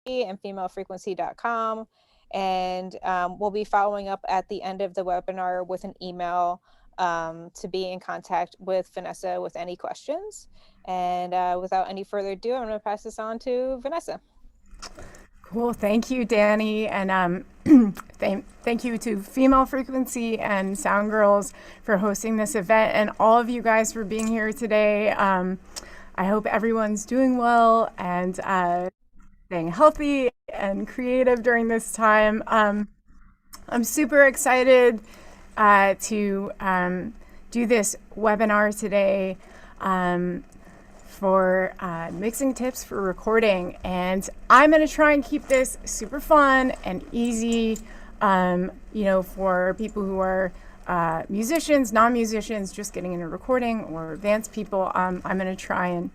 and femalefrequency.com. And we'll be following up at the end of the webinar with an email to be in contact with Vanessa with any questions. And without any further ado, I'm going to pass this on to Vanessa. Cool. Thank you, Danny. And thank you to Female Frequency and Sound Girls for hosting this event, and all of you guys for being here today. I hope everyone's doing well and staying healthy and creative during this time. I'm super excited to do this webinar today for mixing tips for recording, and I'm going to try and keep this super fun and easy, for people who are musicians, non-musicians, just getting into recording, or advanced people. I'm going to try and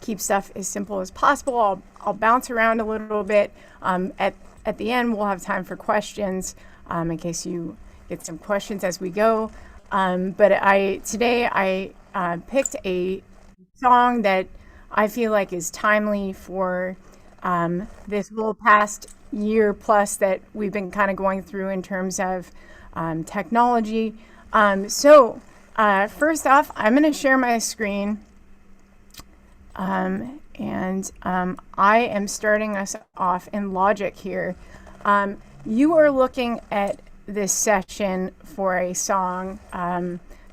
keep stuff as simple as possible. I'll bounce around a little bit. At the end, we'll have time for questions in case you get some questions as we go. But today I picked a song that I feel like is timely for this whole past year plus that we've been kind of going through in terms of technology. So first off, I'm going to share my screen, and I am starting us off in Logic here. You are looking at this session for a song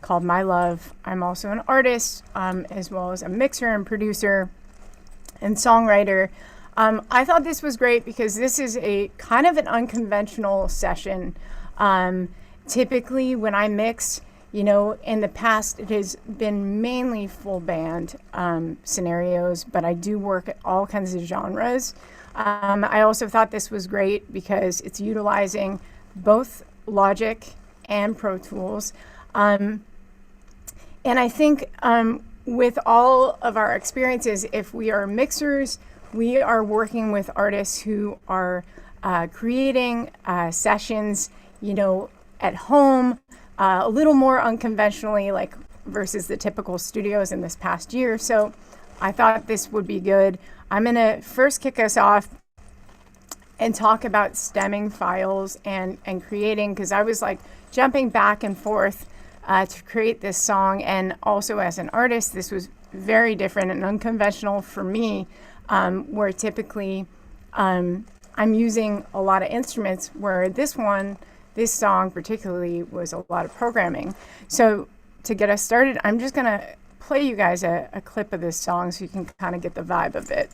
called My Love. I'm also an artist, as well as a mixer and producer and songwriter. I thought this was great because this is a kind of an unconventional session. Typically when I mix, in the past it has been mainly full band scenarios, but I do work at all kinds of genres. I also thought this was great because it's utilizing both Logic and Pro Tools. And I think with all of our experiences, if we are mixers, we are working with artists who are creating sessions, at home, a little more unconventionally, like versus the typical studios in this past year. So I thought this would be good. I'm going to first kick us off and talk about stemming files and creating, because I was like jumping back and forth to create this song. And also as an artist, this was very different and unconventional for me, where typically I'm using a lot of instruments, where this song particularly was a lot of programming. So to get us started, I'm just going to play you guys a clip of this song so you can kind of get the vibe of it.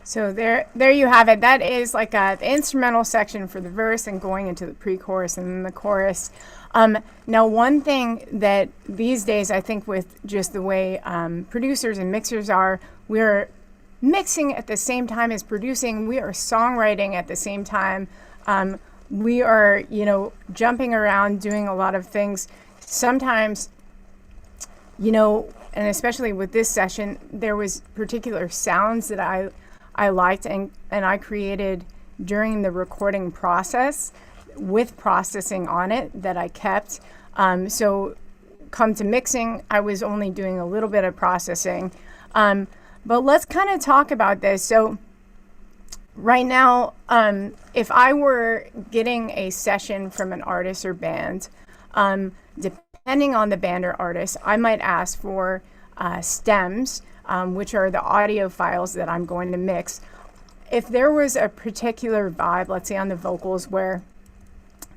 So there you have it. That is like the instrumental section for the verse and going into the pre-chorus and then the chorus. Now, one thing that these days, I think with just the way producers and mixers are, we're mixing at the same time as producing. We are songwriting at the same time. We are, jumping around, doing a lot of things. Sometimes, and especially with this session, there was particular sounds that I liked and I created during the recording process with processing on it that I kept. So come to mixing, I was only doing a little bit of processing. But let's kind of talk about this. So right now, if I were getting a session from an artist or band, depending on the band or artist, I might ask for stems, which are the audio files that I'm going to mix. If there was a particular vibe, let's say on the vocals, where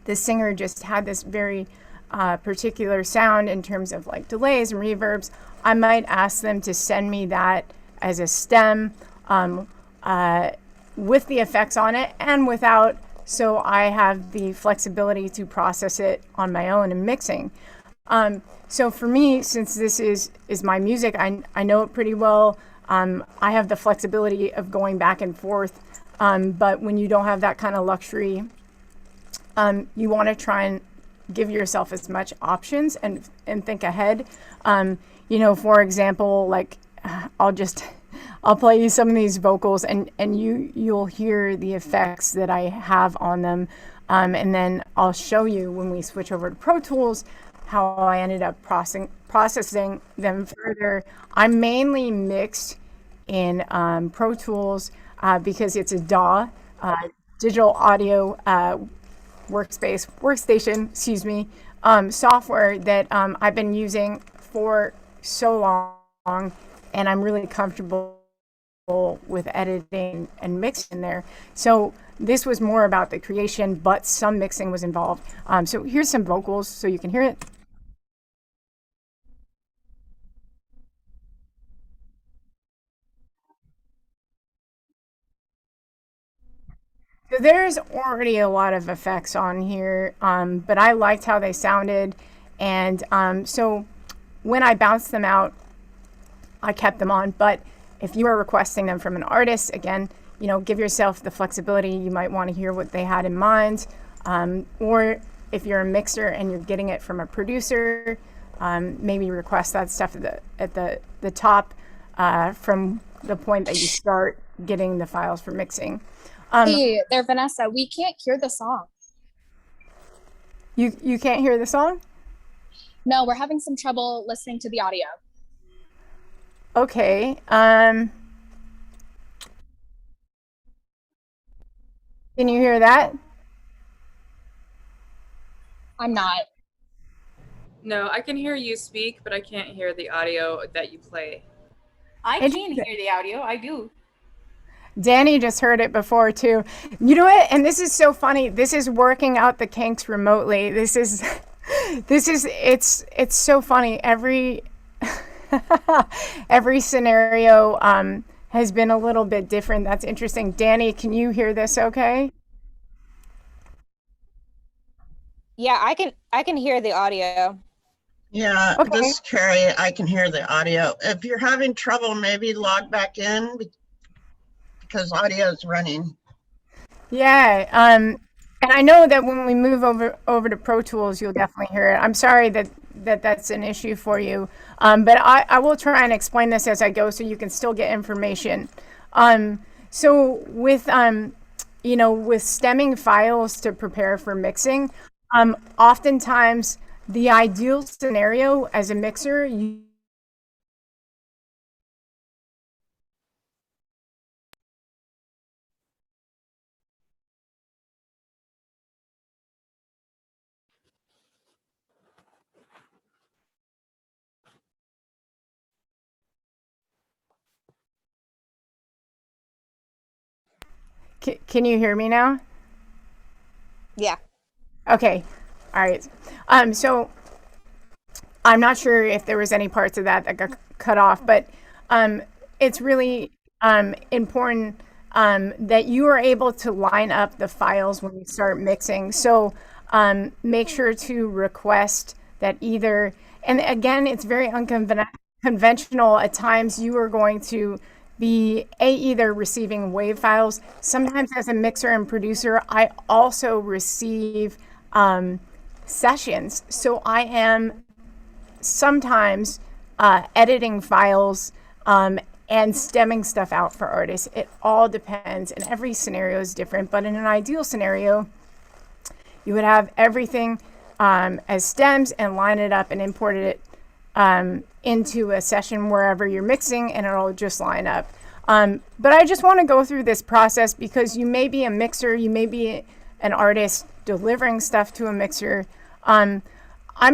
the singer just had this very particular sound in terms of like delays and reverbs, I might ask them to send me that as a stem with the effects on it and without so I have the flexibility to process it on my own in mixing. So for me, since this is my music, I know it pretty well. I have the flexibility of going back and forth. But when you don't have that kind of luxury, you want to try and give yourself as much options and think ahead. For example, like I'll play you some of these vocals and you'll hear the effects that I have on them. And then I'll show you when we switch over to Pro Tools how I ended up processing them further. I'm mainly mixed in Pro Tools because it's a DAW, digital audio workstation, software that I've been using for so long, and I'm really comfortable with editing and mixing there. So this was more about the creation, but some mixing was involved. So here's some vocals so you can hear it. So there's already a lot of effects on here, but I liked how they sounded. And so when I bounced them out, I kept them on. But if you are requesting them from an artist, again, give yourself the flexibility. You might want to hear what they had in mind. Or if you're a mixer and you're getting it from a producer, maybe request that stuff at the top from the point that you start getting the files for mixing. Hey there, Vanessa, we can't hear the song. You can't hear the song? No, we're having some trouble listening to the audio. Okay. Can you hear that? I'm not. No, I can hear you speak, but I can't hear the audio that you play. I can hear the audio. I do. Danny just heard it before too. You know what? And this is so funny. This is working out the kinks remotely. It's so funny. Every scenario has been a little bit different. That's interesting. Danny, can you hear this okay? Yeah, I can hear the audio. Yeah, Okay. this is Carrie. I can hear the audio. If you're having trouble, maybe log back in because audio is running. Yeah. And I know that when we move over to Pro Tools, you'll definitely hear it. I'm sorry that's an issue for you. But I will try and explain this as I go so you can still get information. So with with stemming files to prepare for mixing, oftentimes the ideal scenario as a mixer, can you hear me now? Yeah. Okay. All right. So I'm not sure if there was any parts of that got cut off, but it's really important that you are able to line up the files when you start mixing. So make sure to request that either, and again, it's very unconventional. At times you are going to be either receiving WAV files. Sometimes as a mixer and producer, I also receive sessions. So I am sometimes editing files and stemming stuff out for artists. It all depends, and every scenario is different. But in an ideal scenario, you would have everything as stems and line it up and import it into a session wherever you're mixing, and it'll just line up. But I just want to go through this process because you may be a mixer, you may be an artist delivering stuff to a mixer. I'm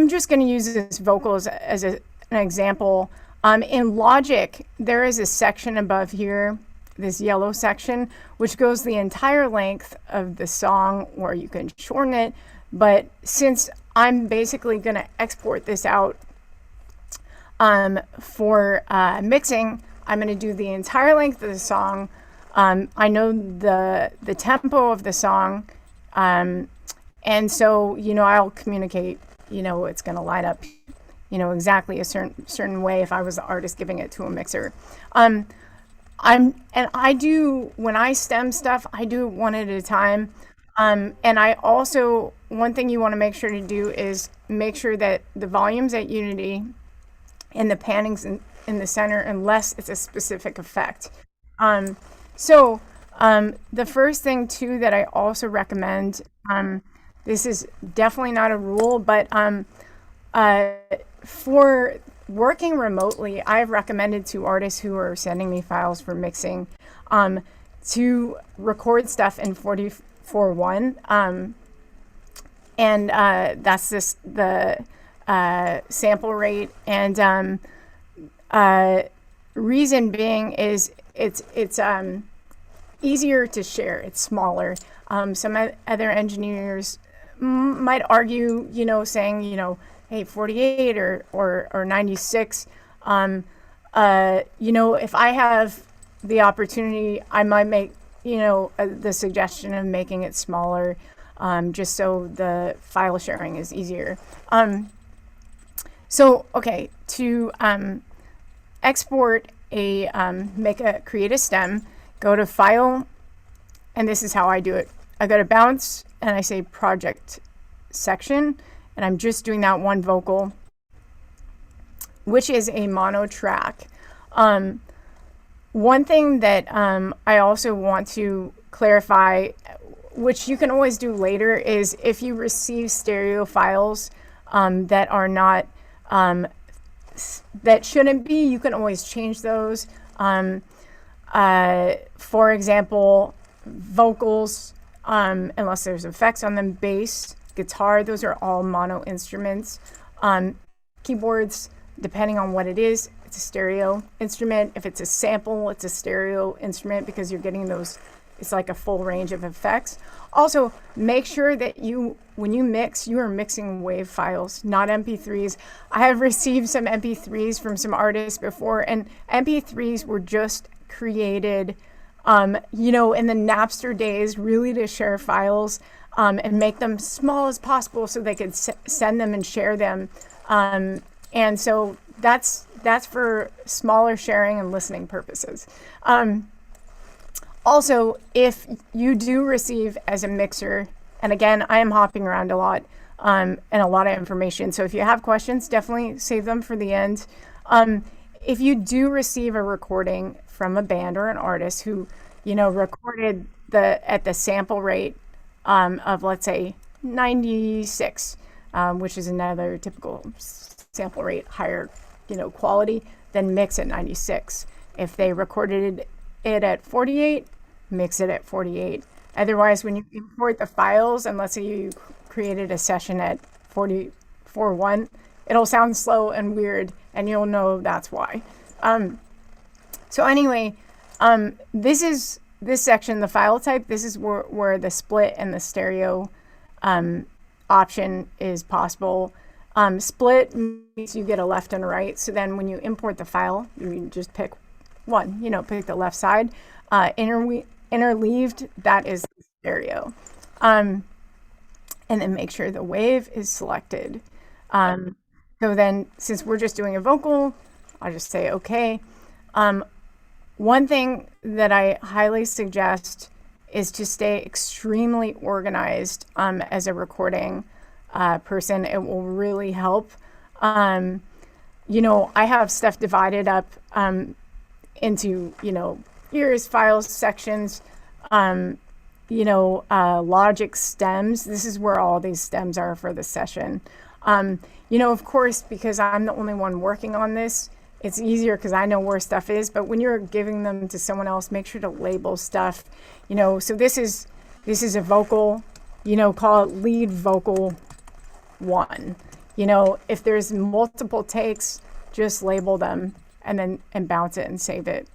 just going to use this vocals as an example. In Logic, there is a section above here, this yellow section, which goes the entire length of the song, or you can shorten it. But since I'm basically going to export this out for mixing, I'm going to do the entire length of the song. I know the tempo of the song And so, I'll communicate, it's going to line up, exactly a certain way if I was the artist giving it to a mixer. When I stem stuff, I do it one at a time. And I also, one thing you want to make sure to do is make sure that the volume's at unity and the panning's in the center, unless it's a specific effect. The first thing too that I also recommend, this is definitely not a rule, but for working remotely, I've recommended to artists who are sending me files for mixing to record stuff in 44.1, and that's the sample rate. And reason being is it's easier to share. It's smaller. Some other engineers might argue, saying, hey, 48 or 96. If I have the opportunity, I might make, the suggestion of making it smaller, just so the file sharing is easier. To export create a stem, go to File, and this is how I do it. I go to Bounce, and I say Project Section, and I'm just doing that one vocal, which is a mono track. One thing that I also want to clarify, which you can always do later, is if you receive stereo files that are not, that shouldn't be, you can always change those. For example, vocals, unless there's effects on them, bass, guitar, those are all mono instruments. Keyboards, depending on what it is, it's a stereo instrument. If it's a sample, it's a stereo instrument because you're getting those, it's like a full range of effects. Also, make sure that when you mix, you are mixing WAV files, not MP3s. I have received some MP3s from some artists before, and MP3s were just created, in the Napster days, really to share files and make them small as possible so they could send them and share them. And so that's for smaller sharing and listening purposes. Also, if you do receive as a mixer, and again, I am hopping around a lot and a lot of information, so if you have questions, definitely save them for the end. If you do receive a recording from a band or an artist who, recorded at the sample rate of, let's say, 96, which is another typical sample rate, higher, quality, then mix at 96. If they recorded it at 48, mix it at 48. Otherwise, when you import the files, and let's say you created a session at 44.1, it'll sound slow and weird, and you'll know that's why. So anyway, this section, the file type, this is where the split and the stereo option is possible. Split means you get a left and a right. So then when you import the file, you just pick one, pick the left side. Interleaved, that is stereo. And then make sure the wave is selected. So then, since we're just doing a vocal, I'll just say okay. One thing that I highly suggest is to stay extremely organized as a recording person. It will really help. I have stuff divided up into, ears, files, sections, Logic stems. This is where all these stems are for the session. Of course, because I'm the only one working on this, it's easier because I know where stuff is, but when you're giving them to someone else, make sure to label stuff, so this is a vocal, call it lead vocal 1. If there's multiple takes, just label them and bounce it and save it,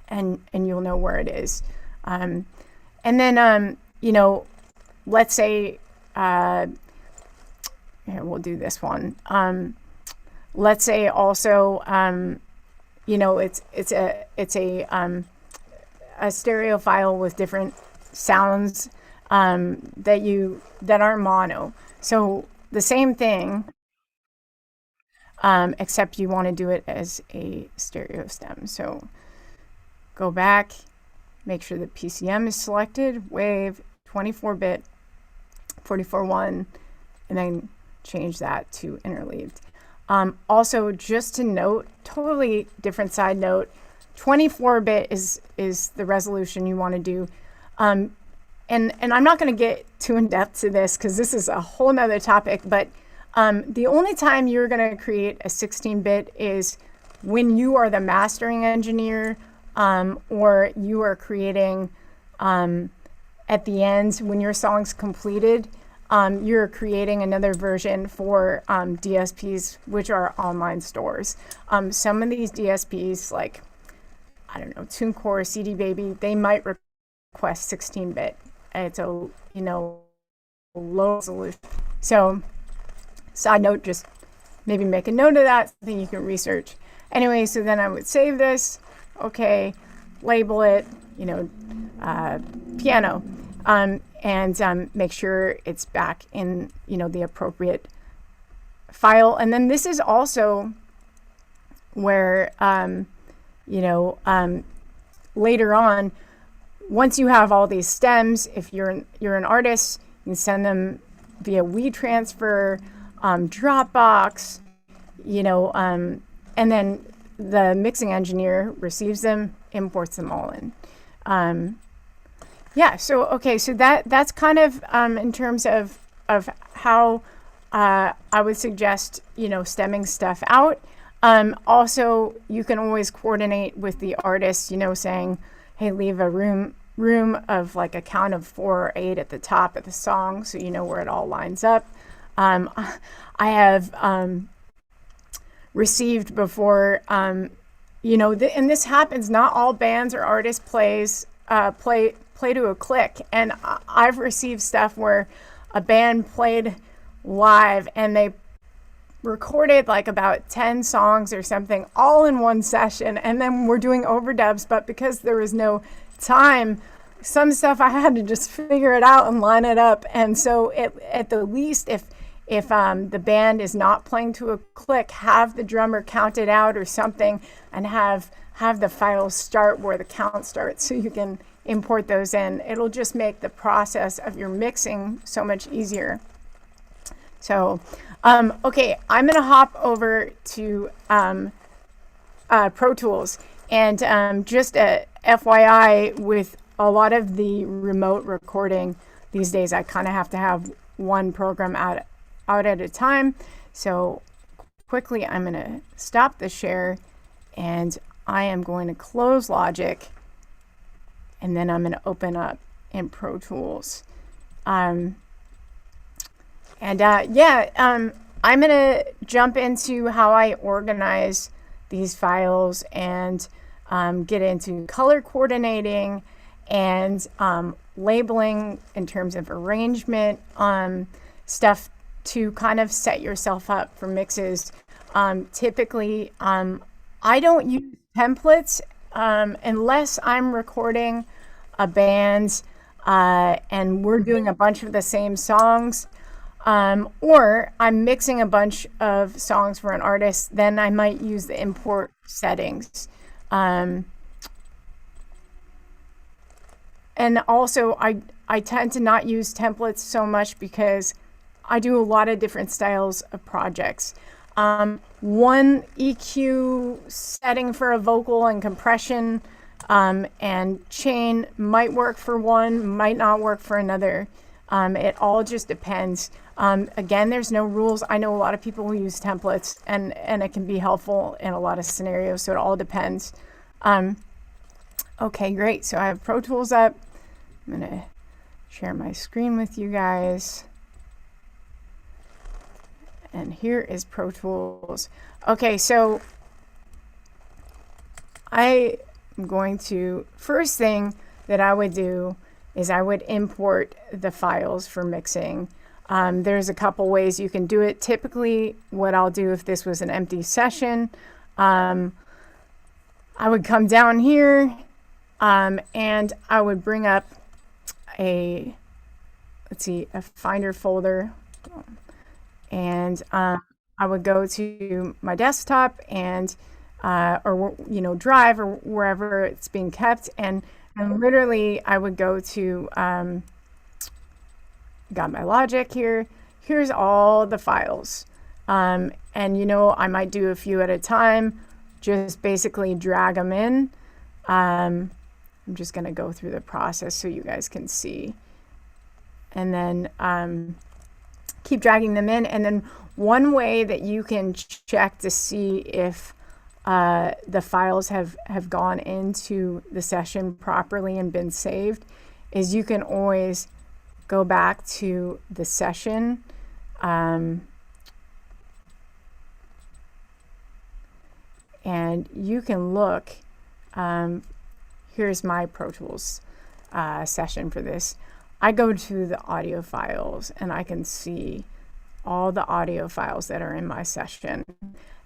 and you'll know where it is. And then, let's say, here, we'll do this one. Let's say also, it's a stereo file with different sounds. that aren't mono. So the same thing, except you want to do it as a stereo stem. So go back, make sure that PCM is selected, wave, 24-bit, 44.1, and then change that to interleaved. Also, just to note, totally different side note, 24-bit is the resolution you want to do. And I'm not going to get too in depth to this because this is a whole nother topic, but the only time you're going to create a 16-bit is when you are the mastering engineer, or you are creating at the end when your song's completed, you're creating another version for DSPs, which are online stores. Some of these DSPs, like, I don't know, TuneCore, CD Baby, they might request 16-bit. It's a, low resolution. So, side note, just maybe make a note of that, something you can research. Anyway, so then I would save this. Okay, label it, piano. And make sure it's back in, the appropriate file. And then this is also where, later on, once you have all these stems, if you're an artist, you can send them via WeTransfer, Dropbox, and then the mixing engineer receives them, imports them all in. So that's kind of in terms of how I would suggest stemming stuff out. Also, you can always coordinate with the artist, saying, hey, leave a room of like a count of 4 or 8 at the top of the song, so you know where it all lines up. I have received before, and this happens. Not all bands or artists play to a click, and I've received stuff where a band played live and they recorded like about 10 songs or something all in one session, and then we're doing overdubs, but because there was no time, some stuff I had to just figure it out and line it up. And so at the least, if the band is not playing to a click, have the drummer count it out or something, and have the files start where the count starts so you can import those in. It'll just make the process of your mixing so much easier. So, okay, I'm going to hop over to Pro Tools. And just a FYI, with a lot of the remote recording these days, I kind of have to have one program out at a time. So quickly, I'm going to stop the share, and I am going to close Logic, and then I'm going to open up in Pro Tools. I'm going to jump into how I organize these files and get into color coordinating and labeling in terms of arrangement, stuff to kind of set yourself up for mixes. Typically, I don't use templates unless I'm recording a band and we're doing a bunch of the same songs, or I'm mixing a bunch of songs for an artist. Then I might use the import settings. And also, I tend to not use templates so much because I do a lot of different styles of projects. One EQ setting for a vocal and compression and chain might work for one, might not work for another. It all just depends. Again, there's no rules. I know a lot of people who use templates, and it can be helpful in a lot of scenarios, so it all depends. Okay, great. So I have Pro Tools up. I'm going to share my screen with you guys. And here is Pro Tools. Okay, so I am going to, first thing that I would do is I would import the files for mixing. There's a couple ways you can do it. Typically, what I'll do if this was an empty session, I would come down here and I would bring up a let's see, a Finder folder, and I would go to my desktop and or Drive or wherever it's being kept, and literally I would go to got my Logic here. Here's all the files, and I might do a few at a time, just basically drag them in. I'm just going to go through the process so you guys can see, and then keep dragging them in. And then one way that you can check to see if the files have gone into the session properly and been saved is you can always go back to the session, and you can look. Here's my Pro Tools session for this. I go to the audio files and I can see all the audio files that are in my session.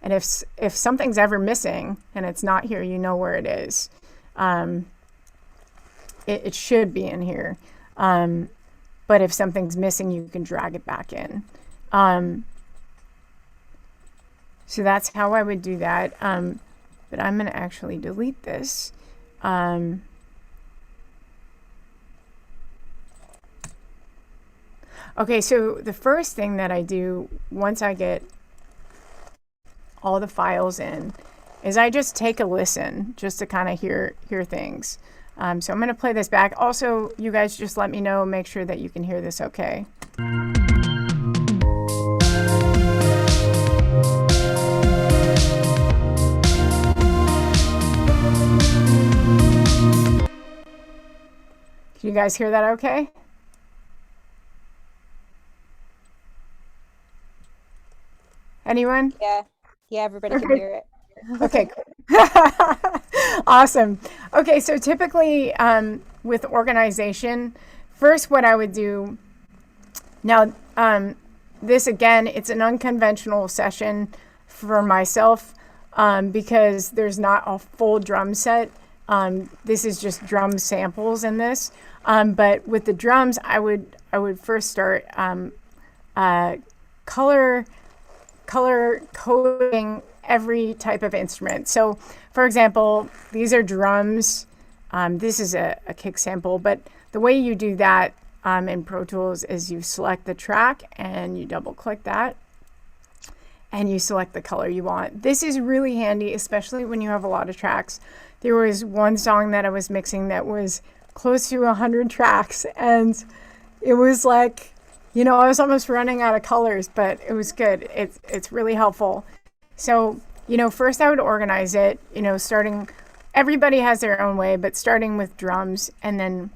And if something's ever missing and it's not here, you know where it is. It should be in here. But if something's missing, you can drag it back in. So that's how I would do that. But I'm going to actually delete this. Okay, so the first thing that I do once I get all the files in is I just take a listen just to kind of hear things. So I'm going to play this back. Also, you guys just let me know, make sure that you can hear this okay. Can you guys hear that okay? Anyone? Yeah, everybody can hear it. Okay, awesome. Okay, so typically with organization, first what I would do, now this again, it's an unconventional session for myself because there's not a full drum set. This is just drum samples in this. But with the drums, I would first start color coding every type of instrument. So for example, these are drums. This is a kick sample, but the way you do that in Pro Tools is you select the track and you double click that and you select the color you want. This is really handy, especially when you have a lot of tracks. There was one song that I was mixing that was close to 100 tracks, and it was like, I was almost running out of colors, but it was good. It's really helpful. So, first I would organize it, starting, everybody has their own way, but starting with drums, and then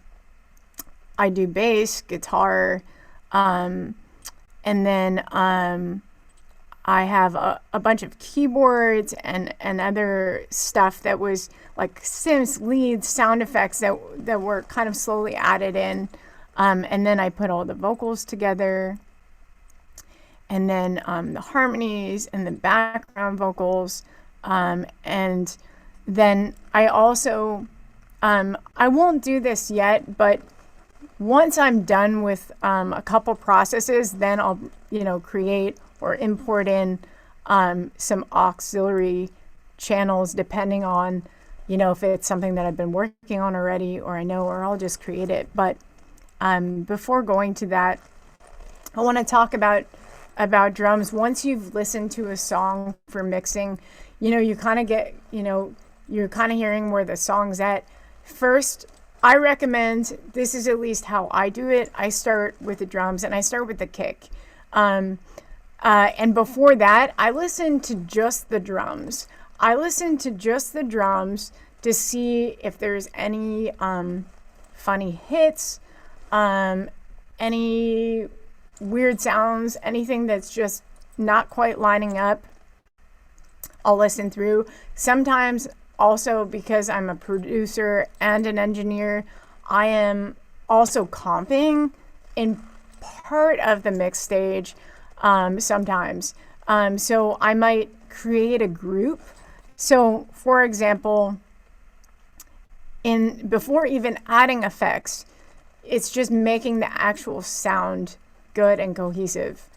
I do bass, guitar, and then I have a bunch of keyboards and other stuff that was like synths, leads, sound effects that were kind of slowly added in. And then I put all the vocals together, and then the harmonies and the background vocals. And then I also, I won't do this yet, but once I'm done with a couple processes, then I'll, create or import in some auxiliary channels depending on, if it's something that I've been working on already or I know, or I'll just create it. But before going to that, I want to talk about drums. Once you've listened to a song for mixing, you kind of get, you're kind of hearing where the song's at. First, I recommend, this is at least how I do it, I start with the drums and I start with the kick. And before that, I listen to just the drums. I listen to just the drums to see if there's any funny hits, any weird sounds, anything that's just not quite lining up. I'll listen through. Sometimes also, because I'm a producer and an engineer, I am also comping in part of the mix stage sometimes. So I might create a group. So for example, before even adding effects, it's just making the actual sound good and cohesive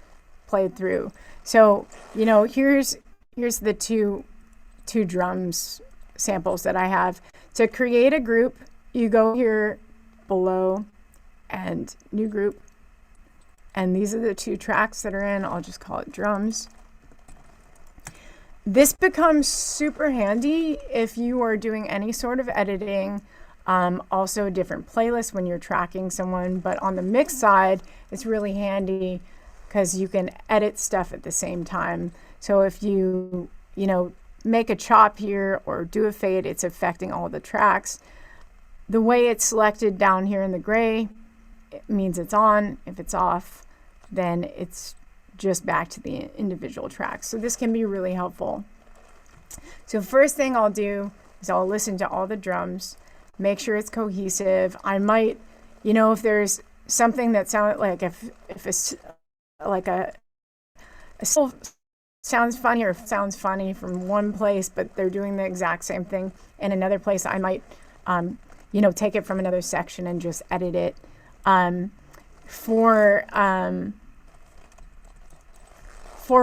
played through. So, you know, here's the two drums samples that I have. To create a group, you go here below and new group. And these are the 2 tracks that are in. I'll just call it drums. This becomes super handy if you are doing any sort of editing. Also different playlists when you're tracking someone, but on the mix side, it's really handy because you can edit stuff at the same time. So if you know, make a chop here or do a fade, it's affecting all the tracks. The way it's selected down here in the gray, it means it's on. If it's off, then it's just back to the individual tracks. So this can be really helpful. So first thing I'll do is I'll listen to all the drums, make sure it's cohesive. I might, you know, if there's something that sounds like if it's like a sounds funny, or if it sounds funny from one place, but they're doing the exact same thing in another place, I might, you know, take it from another section and just edit it. For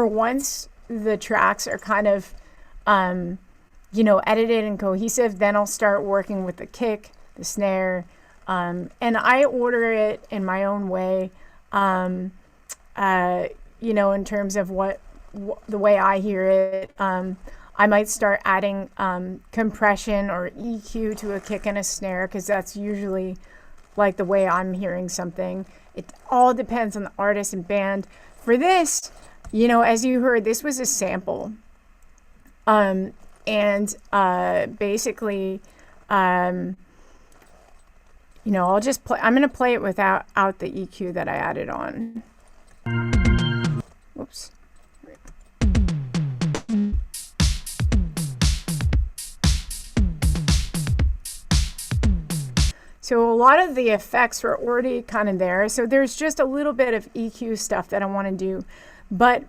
once the tracks are kind of, you know, edited and cohesive, then I'll start working with the kick, the snare, and I order it in my own way, you know, in terms of the way I hear it. I might start adding compression or EQ to a kick and a snare, because that's usually like the way I'm hearing something. It all depends on the artist and band. For this, you know, as you heard, this was a sample. Basically, you know, I'll just play, I'm going to play it without the EQ that I added on. Whoops. So a lot of the effects are already kind of there. So there's just a little bit of EQ stuff that I want to do. But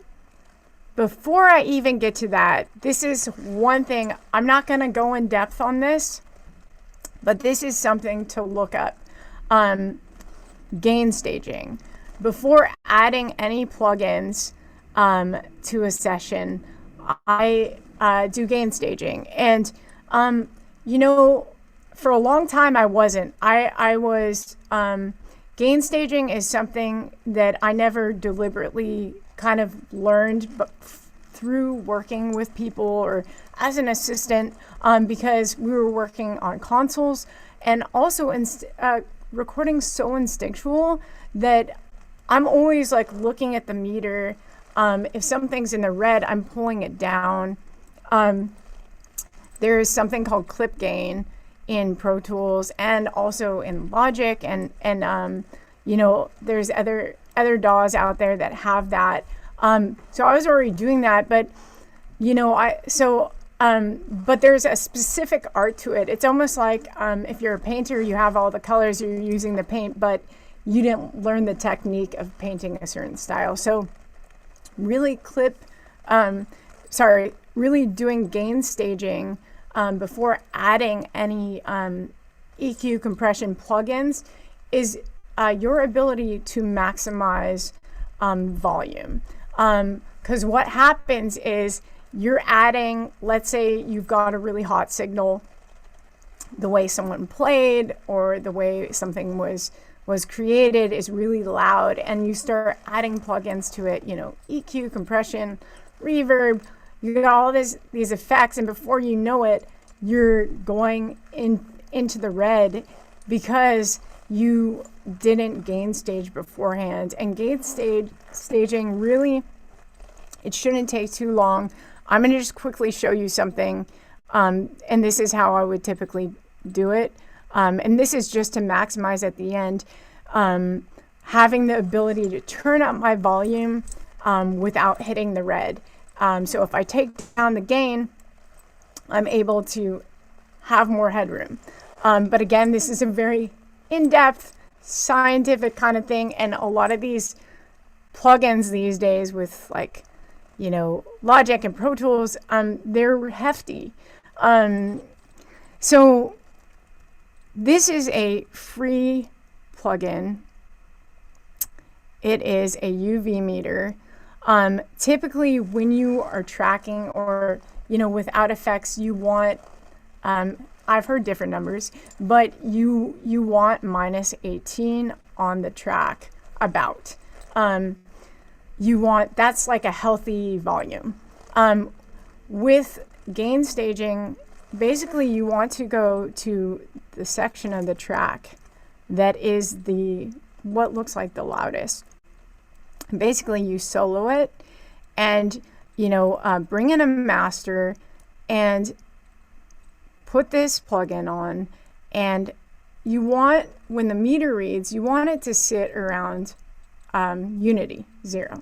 before I even get to that, this is one thing. I'm not going to go in depth on this, but this is something to look up. Gain staging. Before adding any plugins to a session, I do gain staging. And, you know, for a long time I wasn't. I was, gain staging is something that I never deliberately kind of learned, but through working with people or as an assistant, because we were working on consoles, and also recording so instinctual that I'm always like looking at the meter. If something's in the red, I'm pulling it down. There is something called clip gain in Pro Tools and also in Logic, and you know, there's other DAWs out there that have that. So I was already doing that, but you know, but there's a specific art to it. It's almost like if you're a painter, you have all the colors, you're using the paint, but you didn't learn the technique of painting a certain style. So really really doing gain staging before adding any EQ compression plugins is your ability to maximize volume. Because what happens is you're adding, let's say you've got a really hot signal, the way someone played or the way something was created is really loud, and you start adding plugins to it, you know, EQ, compression, reverb, you got all these effects, and before you know it, you're going into the red because you didn't gain stage beforehand. And gain staging really, it shouldn't take too long. I'm going to just quickly show you something, and this is how I would typically do it. And this is just to maximize at the end, having the ability to turn up my volume without hitting the red. So if I take down the gain, I'm able to have more headroom. But again, this is a very in-depth, scientific kind of thing, and a lot of these plugins these days with, like, you know, Logic and Pro Tools, they're hefty. So this is a free plugin. It is a UV meter. Typically when you are tracking or, without effects, you want, I've heard different numbers, but you want -18 on the track about. That's like a healthy volume. With gain staging, basically you want to go to the section of the track that is what looks like the loudest. Basically you solo it and, bring in a master and put this plugin on, and you want, when the meter reads, you want it to sit around unity 0.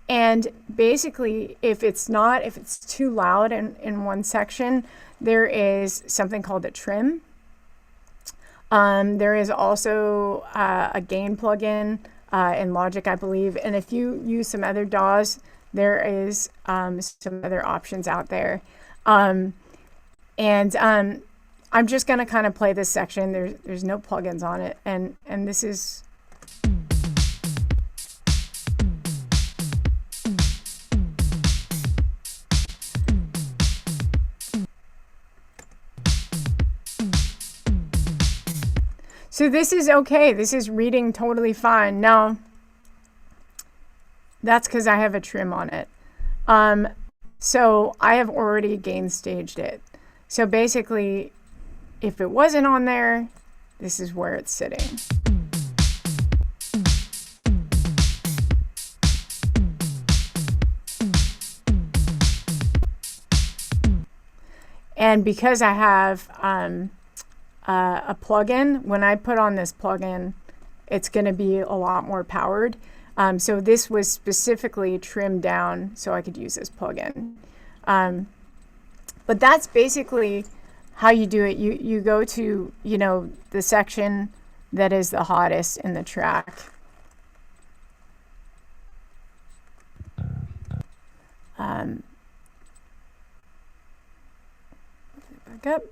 And basically if it's too loud in one section, there is something called a trim. There is also a gain plugin in Logic, I believe. And if you use some other DAWs, there is some other options out there. I'm just going to kind of play this section. There's no plugins on it. And this is... So this is okay. This is reading totally fine. Now, that's because I have a trim on it. So I have already gain staged it. So basically, if it wasn't on there, this is where it's sitting. And because I have a plugin, when I put on this plugin, it's going to be a lot more powered. So this was specifically trimmed down so I could use this plugin. But that's basically how you do it. You go to, the section that is the hottest in the track. Back up.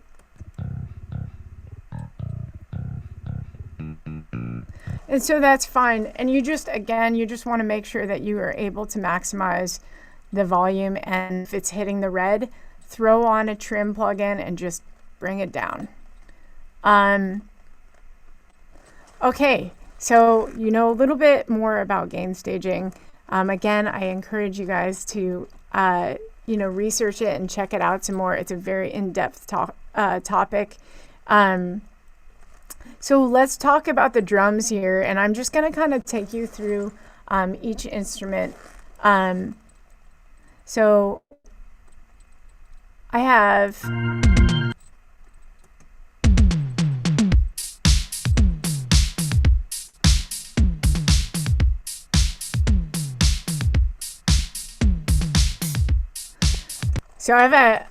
And so that's fine. And you just want to make sure that you are able to maximize the volume. And if it's hitting the red, throw on a trim plugin and just bring it down. Okay, so you know a little bit more about gain staging. Again, I encourage you guys to research it and check it out some more. It's a very in-depth topic. So let's talk about the drums here, and I'm just going to kind of take you through each instrument. So I have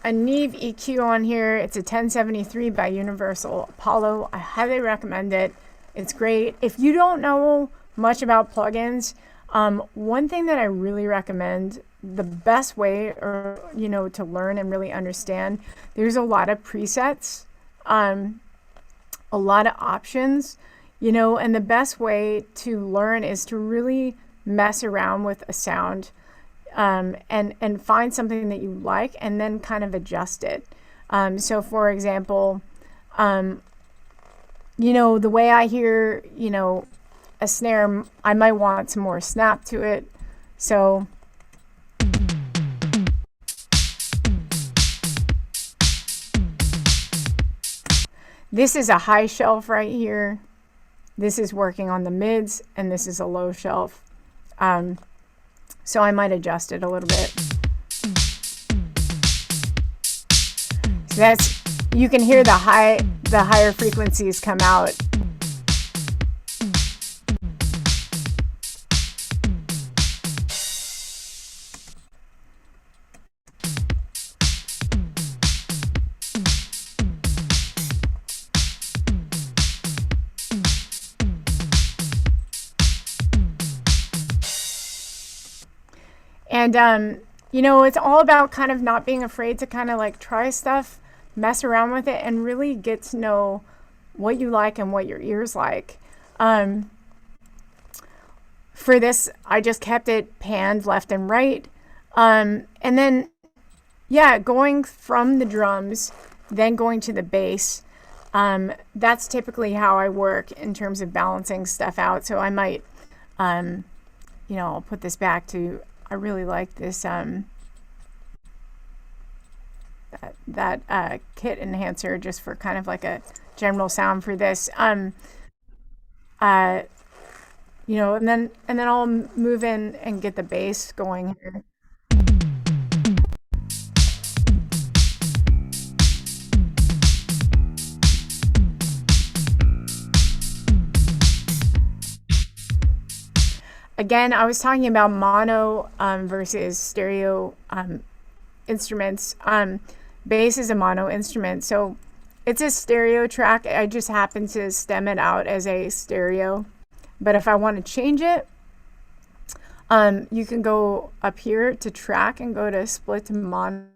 a Neve EQ on here. It's a 1073 by Universal Apollo. I highly recommend it. It's great. If you don't know much about plugins, one thing that I really recommend, the best way to learn and really understand, there's a lot of presets, a lot of options, and the best way to learn is to really mess around with a sound. And find something that you like and then kind of adjust it. So for example, the way I hear, a snare, I might want some more snap to it. So this is a high shelf right here. This is working on the mids, and this is a low shelf. So I might adjust it a little bit. So you can hear the higher frequencies come out. And, it's all about kind of not being afraid to kind of like try stuff, mess around with it, and really get to know what you like and what your ears like. For this, I just kept it panned left and right. And then, yeah, going from the drums, then going to the bass. That's typically how I work in terms of balancing stuff out. So I might, I'll put this back to, I really like this, that kit enhancer just for kind of like a general sound for this. And then I'll move in and get the bass going here. Again, I was talking about mono versus stereo instruments. Bass is a mono instrument, so it's a stereo track. I just happen to stem it out as a stereo. But if I want to change it, you can go up here to track and go to split to mono.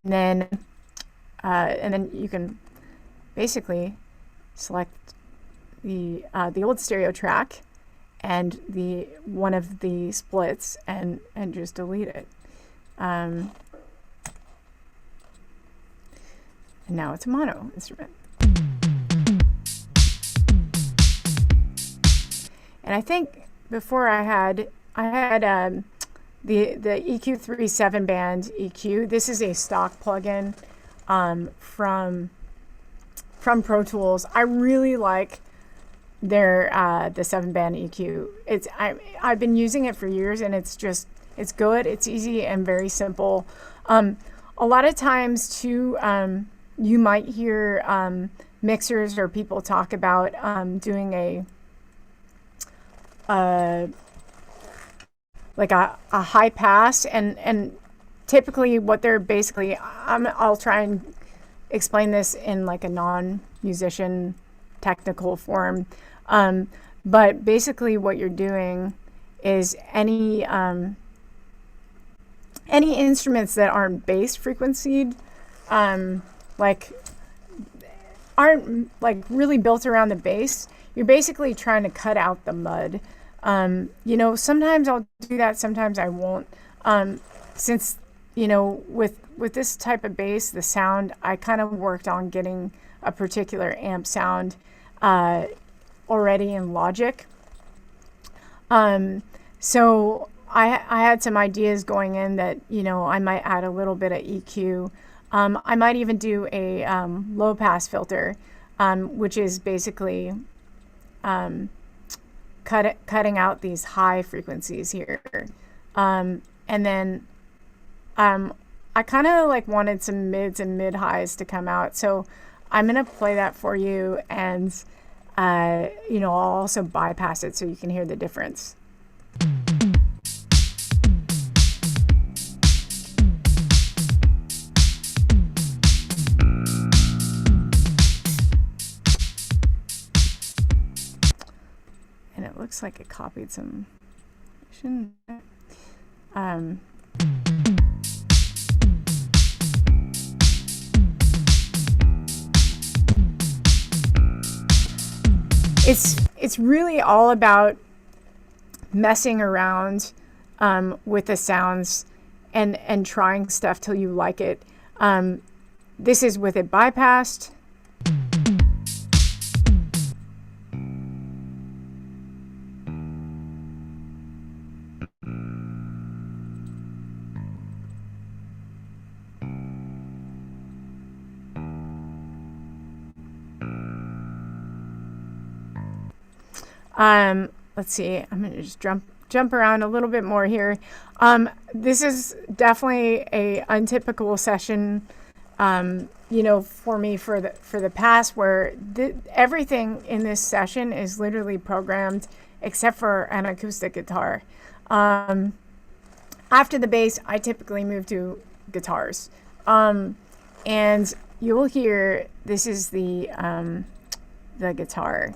And then you can basically select the old stereo track and the one of the splits and just delete it. And now it's a mono instrument. And I think before I had the EQ3 7-band EQ. This is a stock plugin from Pro Tools. I really like their the 7-band EQ. I've been using it for years, and it's good. It's easy and very simple. A lot of times too, you might hear mixers or people talk about doing a high pass, and typically what they're basically, I'll try and explain this in like a non-musician technical form, but basically what you're doing is any instruments that aren't bass frequencied, aren't like really built around the bass, you're basically trying to cut out the mud. Sometimes I'll do that, sometimes I won't. Since, with this type of bass, the sound, I kind of worked on getting a particular amp sound already in Logic. So I had some ideas going in that, I might add a little bit of EQ. I might even do a low pass filter, which is basically cutting out these high frequencies here. And then I kind of wanted some mids and mid highs to come out. So I'm going to play that for you, and I'll also bypass it so you can hear the difference. And it looks like it copied some. It's really all about messing around with the sounds and trying stuff till you like it. This is with it bypassed. Let's see, I'm going to just jump around a little bit more here. This is definitely a untypical session, for me for the past, where everything in this session is literally programmed except for an acoustic guitar. After the bass, I typically move to guitars. And you'll hear this is the guitar.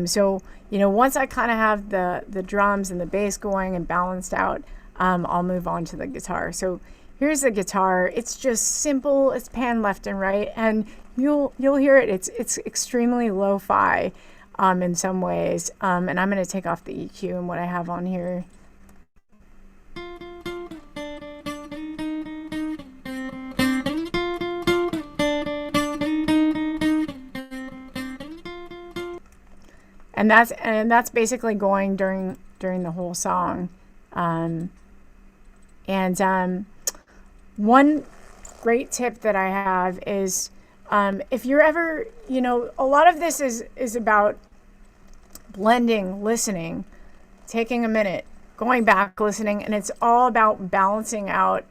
So, once I kind of have the drums and the bass going and balanced out, I'll move on to the guitar. So here's the guitar. It's just simple. It's pan left and right, and you'll hear it. It's extremely lo-fi in some ways. And I'm going to take off the EQ and what I have on here. And that's basically going during the whole song. One great tip that I have is if you're ever, a lot of this is about blending, listening, taking a minute, going back, listening, and it's all about balancing out,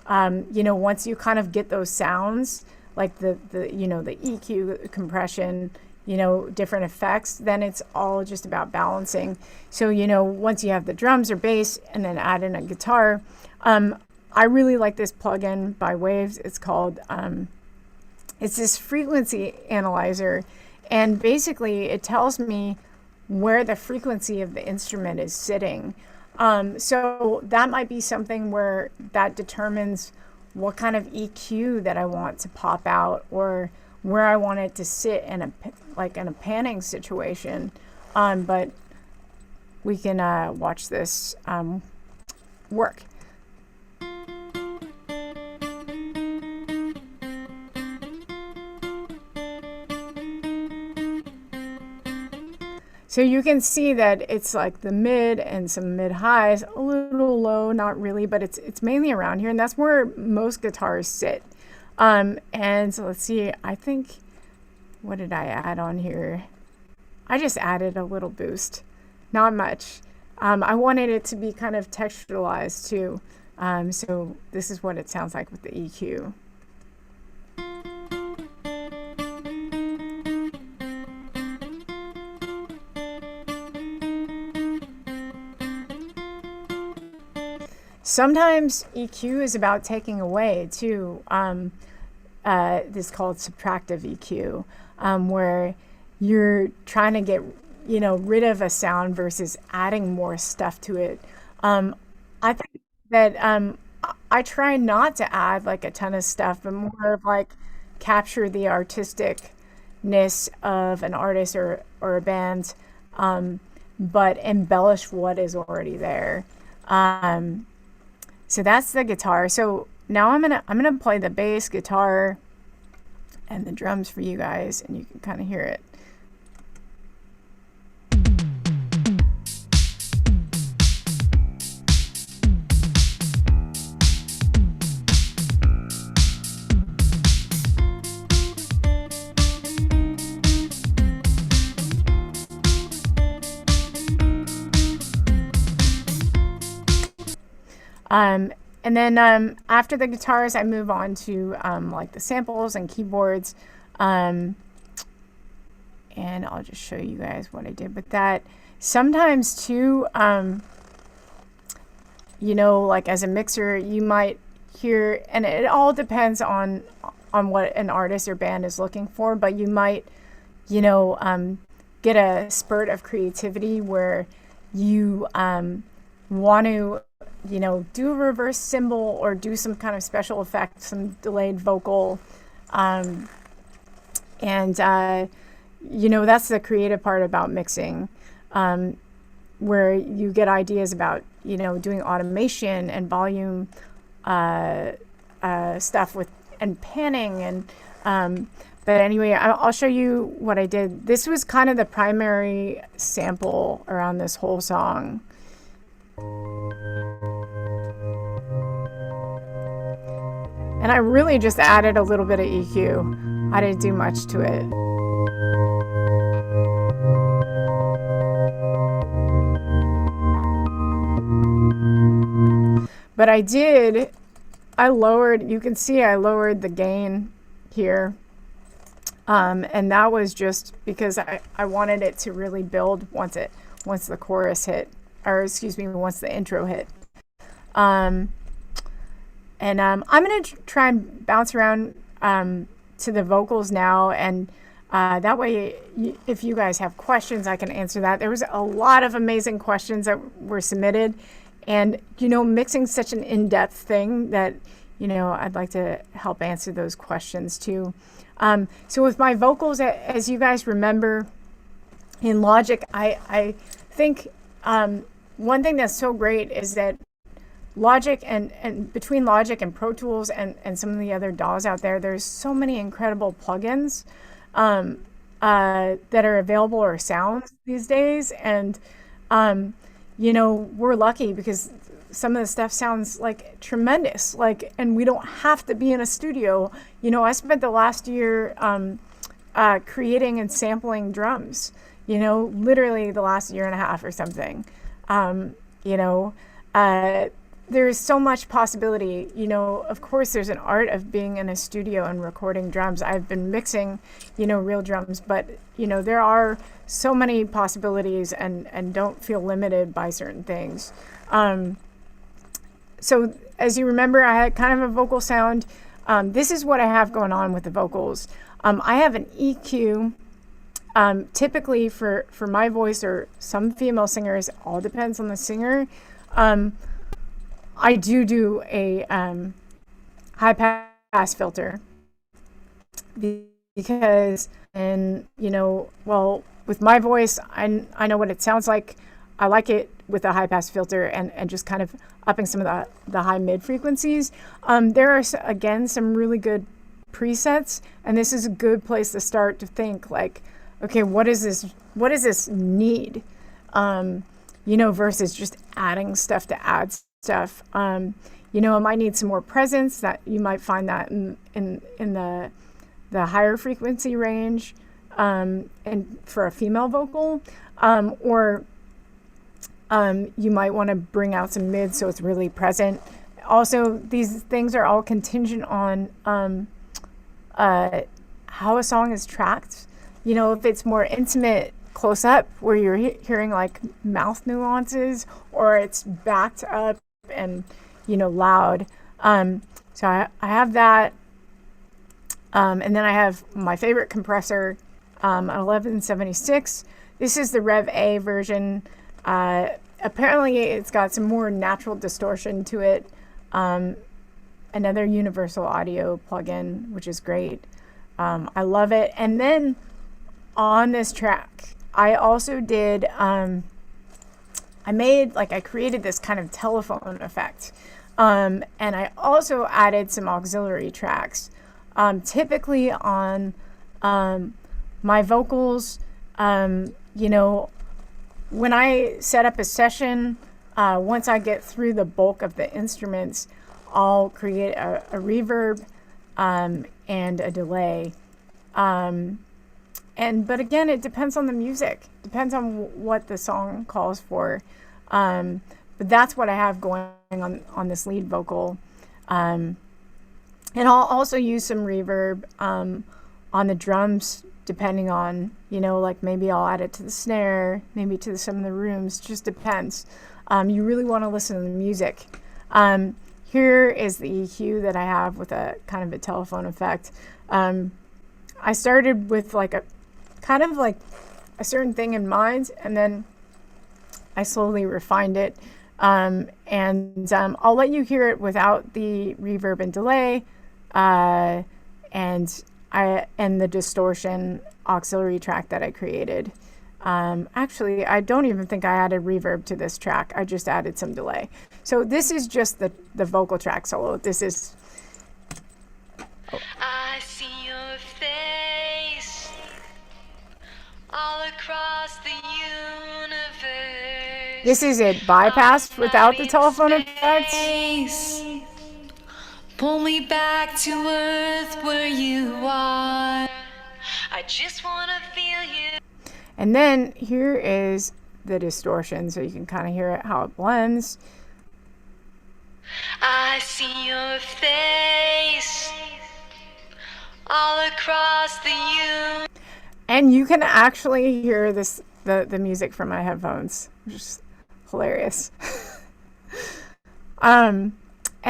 once you kind of get those sounds, like the EQ, the compression, different effects, then it's all just about balancing. So, once you have the drums or bass and then add in a guitar, I really like this plugin by Waves. It's called, it's this frequency analyzer. And basically it tells me where the frequency of the instrument is sitting. So that might be something where that determines what kind of EQ that I want to pop out, or where I want it to sit in a panning situation. But we can watch this work. So you can see that it's like the mid and some mid highs, a little low, not really, but it's mainly around here, and that's where most guitars sit. And so let's see, I think, what did I add on here? I just added a little boost, not much. I wanted it to be kind of texturalized too. So this is what it sounds like with the EQ. Sometimes EQ is about taking away too. This is called subtractive EQ, where you're trying to get, rid of a sound versus adding more stuff to it. I think that I try not to add like a ton of stuff, but more of like capture the artisticness of an artist or a band, but embellish what is already there. So that's the guitar. So now I'm gonna play the bass, guitar, and the drums for you guys, and you can kind of hear it. And then after the guitars, I move on to like the samples and keyboards. And I'll just show you guys what I did with that. Sometimes too, like as a mixer, you might hear, and it all depends on what an artist or band is looking for, but you might, get a spurt of creativity where you want to do a reverse cymbal or do some kind of special effect, some delayed vocal. That's the creative part about mixing, where you get ideas about, doing automation and volume stuff and panning. But anyway, I'll show you what I did. This was kind of the primary sample around this whole song. And I really just added a little bit of EQ. I didn't do much to it. But I lowered, you can see I lowered the gain here. And that was just because I wanted it to really build once the chorus hit, or excuse me, once the intro hit. And I'm going to try and bounce around to the vocals now. And that way, if you guys have questions, I can answer that. There was a lot of amazing questions that were submitted. And, mixing such an in-depth thing that, I'd like to help answer those questions too. So with my vocals, as you guys remember, in Logic, I think one thing that's so great is that Logic and between Logic and Pro Tools and some of the other DAWs out there, there's so many incredible plugins that are available, or sounds these days. And, we're lucky because some of the stuff sounds like tremendous, and we don't have to be in a studio. I spent the last year creating and sampling drums, literally the last year and a half or something. There's so much possibility. Of course, there's an art of being in a studio and recording drums. I've been mixing, real drums, but, there are so many possibilities, and don't feel limited by certain things. So as you remember, I had kind of a vocal sound. This is what I have going on with the vocals. I have an EQ, typically for my voice, or some female singers, all depends on the singer. I do a high pass filter because, with my voice, I know what it sounds like. I like it with a high pass filter and just kind of upping some of the high mid frequencies. There are, again, some really good presets, and this is a good place to start to think okay, what does this need? Versus just adding stuff to add stuff. It might need some more presence. That you might find that in the higher frequency range, and for a female vocal, or you might want to bring out some mids so it's really present. Also, these things are all contingent on how a song is tracked. If it's more intimate, close up, where you're hearing mouth nuances, or it's backed up and loud. So I have that, and then I have my favorite compressor, an 1176. This is the Rev A version. Apparently it's got some more natural distortion to it. Another universal audio plugin, which is great. I love it. And then on this track, I also did, I created this kind of telephone effect. And I also added some auxiliary tracks. Typically on my vocals, when I set up a session, once I get through the bulk of the instruments, I'll create a reverb and a delay. But again, it depends on the music, depends on what the song calls for. But that's what I have going on this lead vocal. And I'll also use some reverb on the drums, depending on, maybe I'll add it to the snare, maybe to some of the rooms, just depends. You really want to listen to the music. Here is the EQ that I have with a kind of a telephone effect. I started with a certain thing in mind, and then I slowly refined it. I'll let you hear it without the reverb and delay, and the distortion auxiliary track that I created. Actually, I don't even think I added reverb to this track. I just added some delay. So this is just the vocal track solo. This is... Oh. I see your face all across the universe. This is it bypassed without the telephone effects. Pull me back to earth where you are. I just want to feel you. And then here is the distortion, so you can kind of hear it, how it blends. I see your face all across the universe. And you can actually hear this, the music from my headphones, which is hilarious. And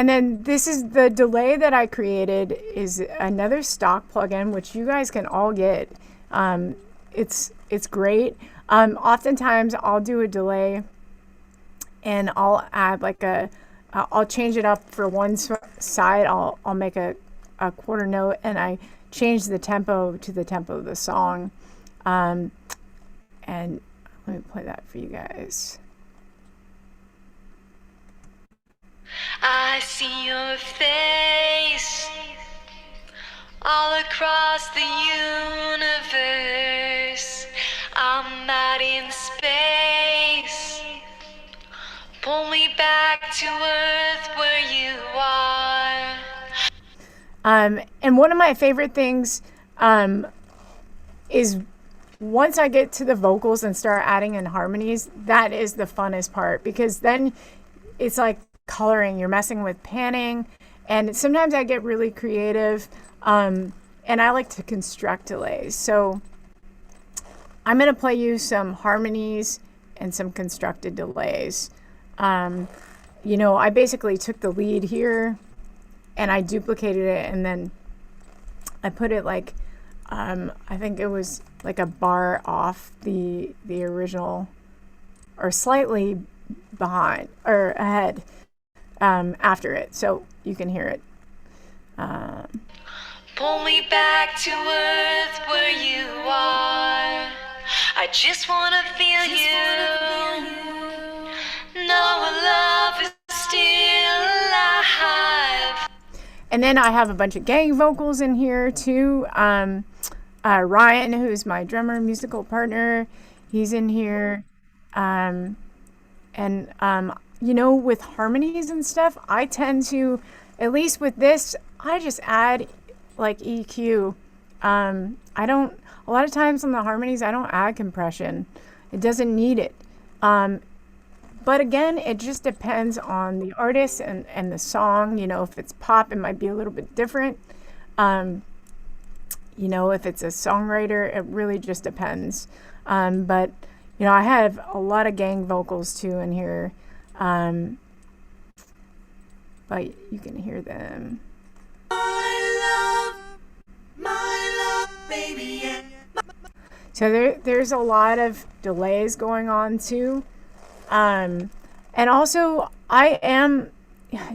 then this is the delay that I created, is another stock plugin, which you guys can all get. It's great. Oftentimes I'll do a delay and I'll add like a I'll change it up for one side. I'll make a quarter note, and I change the tempo to the tempo of the song. And let me play that for you guys. I see your face all across the universe. I'm out in space. Pull me back to earth where you are. And one of my favorite things is once I get to the vocals and start adding in harmonies, that is the funnest part, because then it's like coloring. You're messing with panning, and sometimes I get really creative, and I like to construct delays. So I'm going to play you some harmonies and some constructed delays. You know, I basically took the lead here and I duplicated it, and then I put it like, I think it was like a bar off the original, or slightly behind or ahead, after it, so you can hear it. Pull me back to earth where you are. I just wanna feel you. Know love is still alive. And then I have a bunch of gang vocals in here too. Ryan, who's my drummer, musical partner, he's in here. You know, with harmonies and stuff, I tend to, at least with this, I just add like EQ. A lot of times on the harmonies, I don't add compression. It doesn't need it. But again, it just depends on the artist and the song. You know, if it's pop, it might be a little bit different. You know, if it's a songwriter, it really just depends. But, you know, I have a lot of gang vocals too in here. But you can hear them. My love, baby, yeah. So there's a lot of delays going on too. And also I am,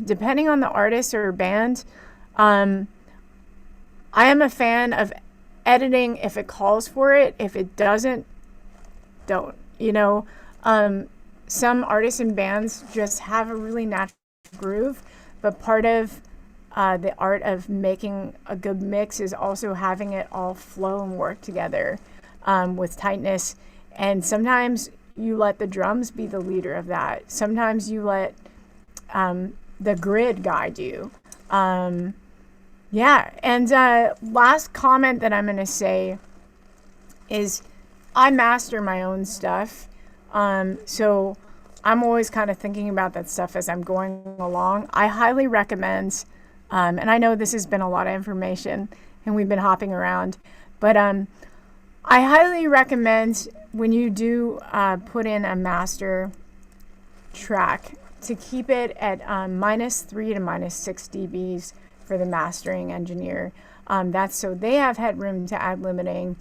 depending on the artist or band, I am a fan of editing if it calls for it. If it doesn't, don't. You know, some artists and bands just have a really natural groove, but part of the art of making a good mix is also having it all flow and work together with tightness. And sometimes you let the drums be the leader of that. Sometimes you let the grid guide you. Yeah, and last comment that I'm going to say is I master my own stuff. So I'm always kind of thinking about that stuff as I'm going along. I highly recommend, and I know this has been a lot of information and we've been hopping around, but I highly recommend when you do put in a master track to keep it at -3 to -6 dBs for the mastering engineer. That's so they have headroom to add limiting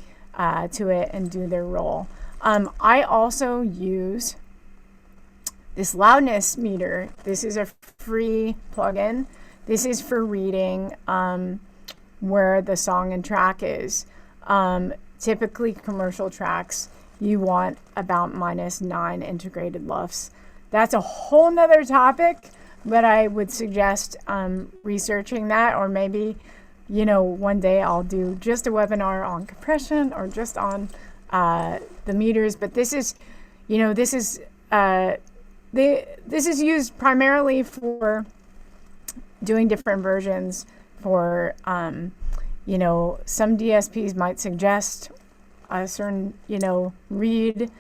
to it and do their role. I also use this Loudness Meter. This is a free plugin. This is for reading where the song and track is. Typically commercial tracks, you want about -9 integrated LUFS. That's a whole nother topic, but I would suggest researching that, or maybe, you know, one day I'll do just a webinar on compression or just on the meters. But this is, you know, this is used primarily for doing different versions for, you know, some DSPs might suggest a certain, you know, read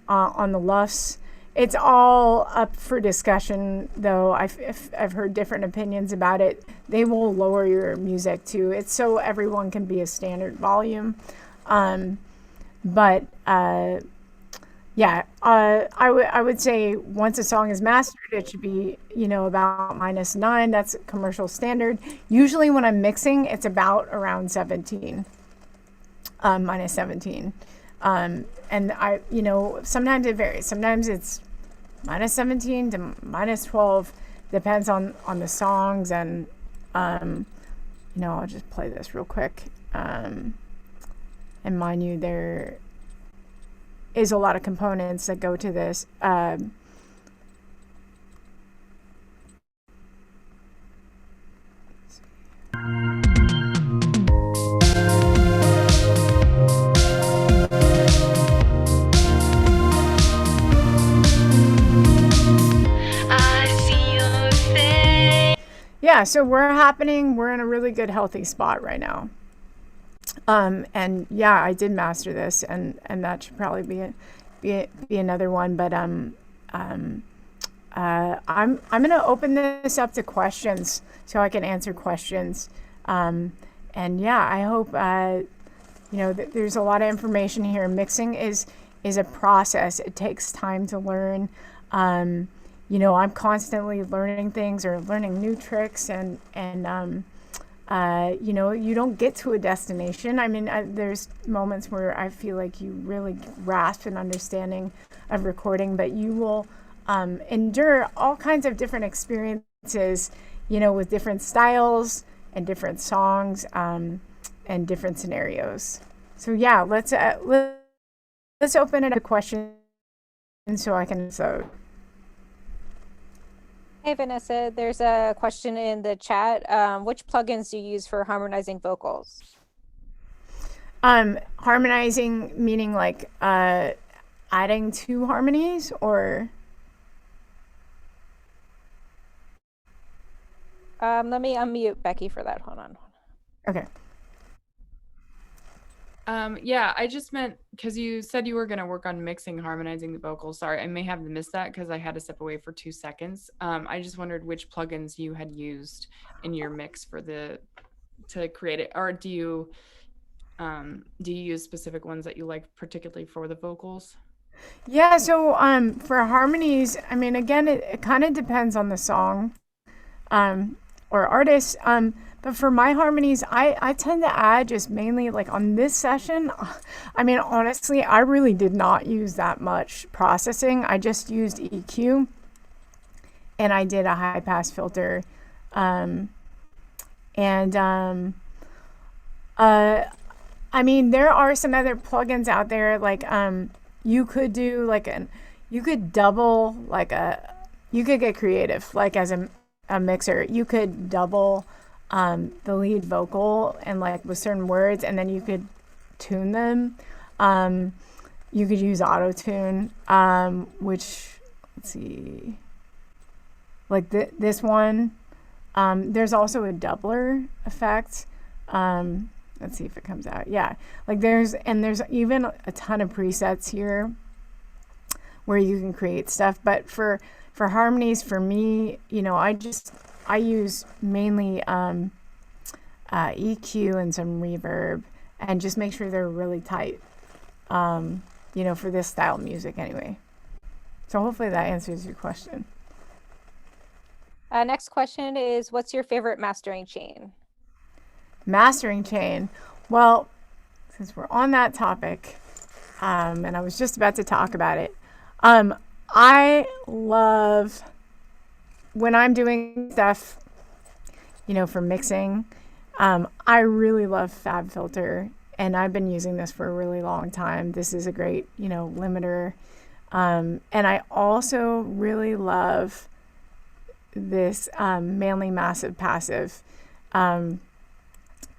on the LUFS. It's all up for discussion, though. I've heard different opinions about it. They will lower your music too. It's so everyone can be a standard volume. Yeah, I would say once a song is mastered, it should be, you know, about -9. That's commercial standard. Usually when I'm mixing, it's about around 17, -17. And I, you know, sometimes it varies. Sometimes it's -17 to -12. depends on the songs. And I'll just play this real quick. And mind you, there is a lot of components that go to this. Yeah, so we're in a really good, healthy spot right now. And yeah, I did master this, and that should probably be another one. But I'm gonna open this up to questions so I can answer questions. And yeah, I hope there's a lot of information here. Mixing is a process. It takes time to learn. I'm constantly learning things or learning new tricks, and you don't get to a destination. I mean, there's moments where I feel like you really grasp an understanding of recording, but you will endure all kinds of different experiences, with different styles and different songs and different scenarios. So yeah, let's open it up to questions so I can Hey Vanessa, there's a question in the chat. Which plugins do you use for harmonizing vocals? Harmonizing meaning like adding to harmonies, or let me unmute Becky for that. Hold on. Okay. Yeah, I just meant because you said you were going to work on mixing, harmonizing the vocals. Sorry, I may have missed that because I had to step away for 2 seconds. I just wondered which plugins you had used in your mix to create it, or do you use specific ones that you like particularly for the vocals? Yeah, so for harmonies, I mean, again, it kind of depends on the song or artist. But for my harmonies, I tend to add just mainly like on this session. I mean, honestly, I really did not use that much processing. I just used EQ and I did a high pass filter. I mean, there are some other plugins out there. Like you could do like you could double you could get creative. Like as a mixer, you could double the lead vocal and like with certain words, and then you could tune them. You could use auto tune, which, let's see, like this one. There's also a doubler effect. Let's see if it comes out. Yeah, like there's even a ton of presets here where you can create stuff. But for harmonies, for me, I use mainly EQ and some reverb, and just make sure they're really tight, for this style of music anyway. So hopefully that answers your question. Next question is, what's your favorite mastering chain? Mastering chain. Well, since we're on that topic, and I was just about to talk about it, I love when I'm doing stuff, for mixing, I really love FabFilter, and I've been using this for a really long time. This is a great, limiter. And I also really love this Manly Massive Passive.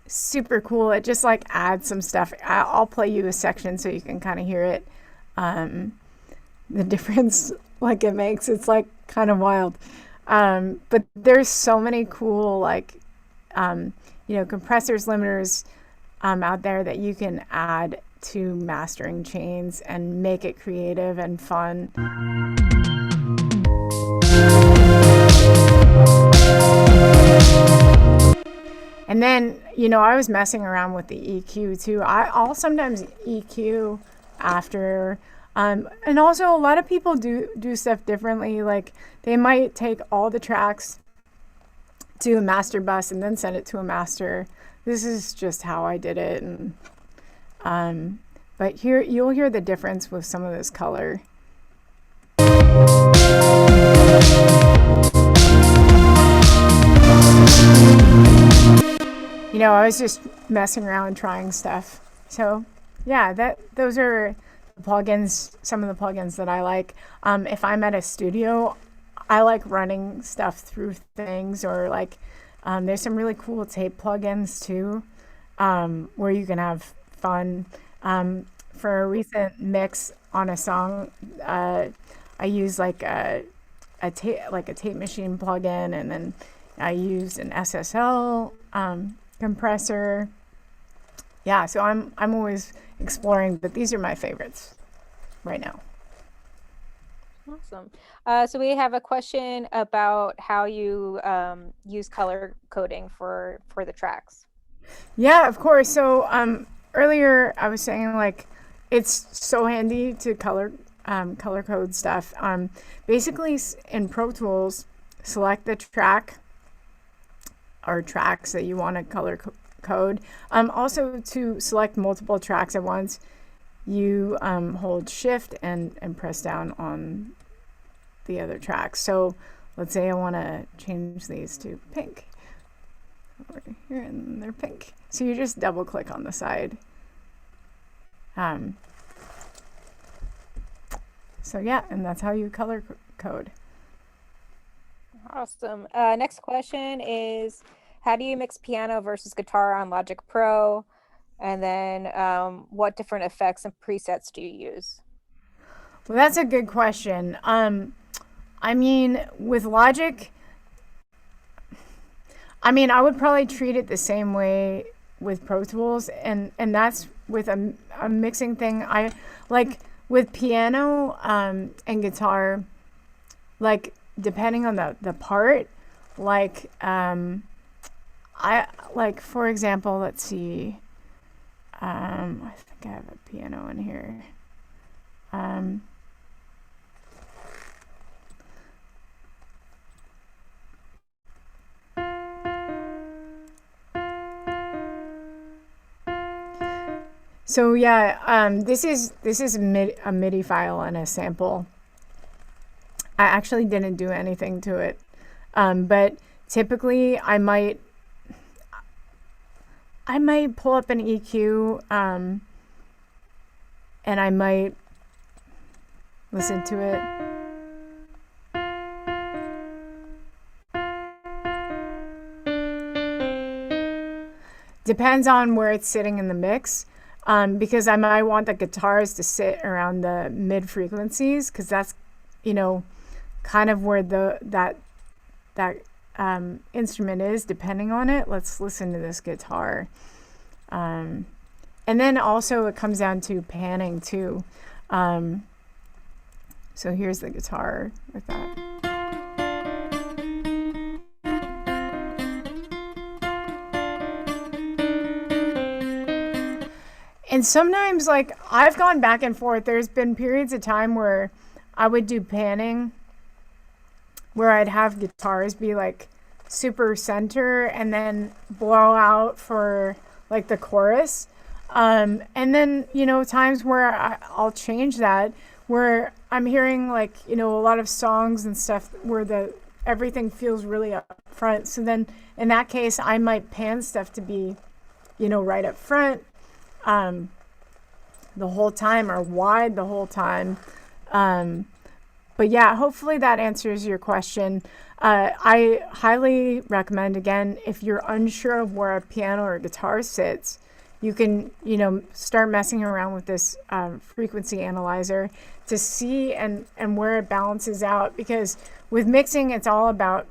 Super cool. It just like adds some stuff. I'll play you a section so you can kind of hear it. The difference like it makes. It's like kind of wild. But there's so many cool compressors, limiters out there that you can add to mastering chains and make it creative and fun. And then, I was messing around with the EQ too. I'll sometimes EQ after. And also a lot of people do stuff differently. Like they might take all the tracks to a master bus and then send it to a master. This is just how I did it. And but here you'll hear the difference with some of this color. I was just messing around trying stuff. So yeah, those are plugins, some of the plugins that I like. If I'm at a studio, I like running stuff through things, or like there's some really cool tape plugins too, where you can have fun. For a recent mix on a song, I use like a tape machine plugin, and then I used an SSL compressor. Yeah, so I'm always exploring, but these are my favorites right now. Awesome. So we have a question about how you use color coding for the tracks. Yeah, of course. So earlier I was saying, like, it's so handy to color code stuff. Basically in Pro Tools, select the track or tracks that you want to color code. Also, to select multiple tracks at once, you hold Shift and press down on the other tracks. So let's say I want to change these to pink over here, and they're pink. So you just double click on the side. So yeah, and that's how you color code. Awesome. Next question is, how do you mix piano versus guitar on Logic Pro? And then what different effects and presets do you use? Well, that's a good question. I mean, with Logic, I would probably treat it the same way with Pro Tools, and that's with a mixing thing. I like with piano and guitar, like depending on the part, like I like, for example, let's see, I think I have a piano in here. So yeah, this is a MIDI file and a sample. I actually didn't do anything to it, but typically I might pull up an EQ, and I might listen to it. Depends on where it's sitting in the mix. Because I might want the guitars to sit around the mid frequencies, because that's, kind of where that instrument is, depending on it. Let's listen to this guitar. And then also it comes down to panning too. So here's the guitar with that. And sometimes, like, I've gone back and forth. There's been periods of time where I would do panning, where I'd have guitars be like super center and then blow out for like the chorus. And then, times where I'll change that, where I'm hearing like, a lot of songs and stuff where everything feels really up front. So then in that case, I might pan stuff to be, right up front. The whole time, or wide the whole time. But yeah, hopefully that answers your question. I highly recommend, again, if you're unsure of where a piano or guitar sits, you can, start messing around with this frequency analyzer to see and where it balances out. Because with mixing, it's all about,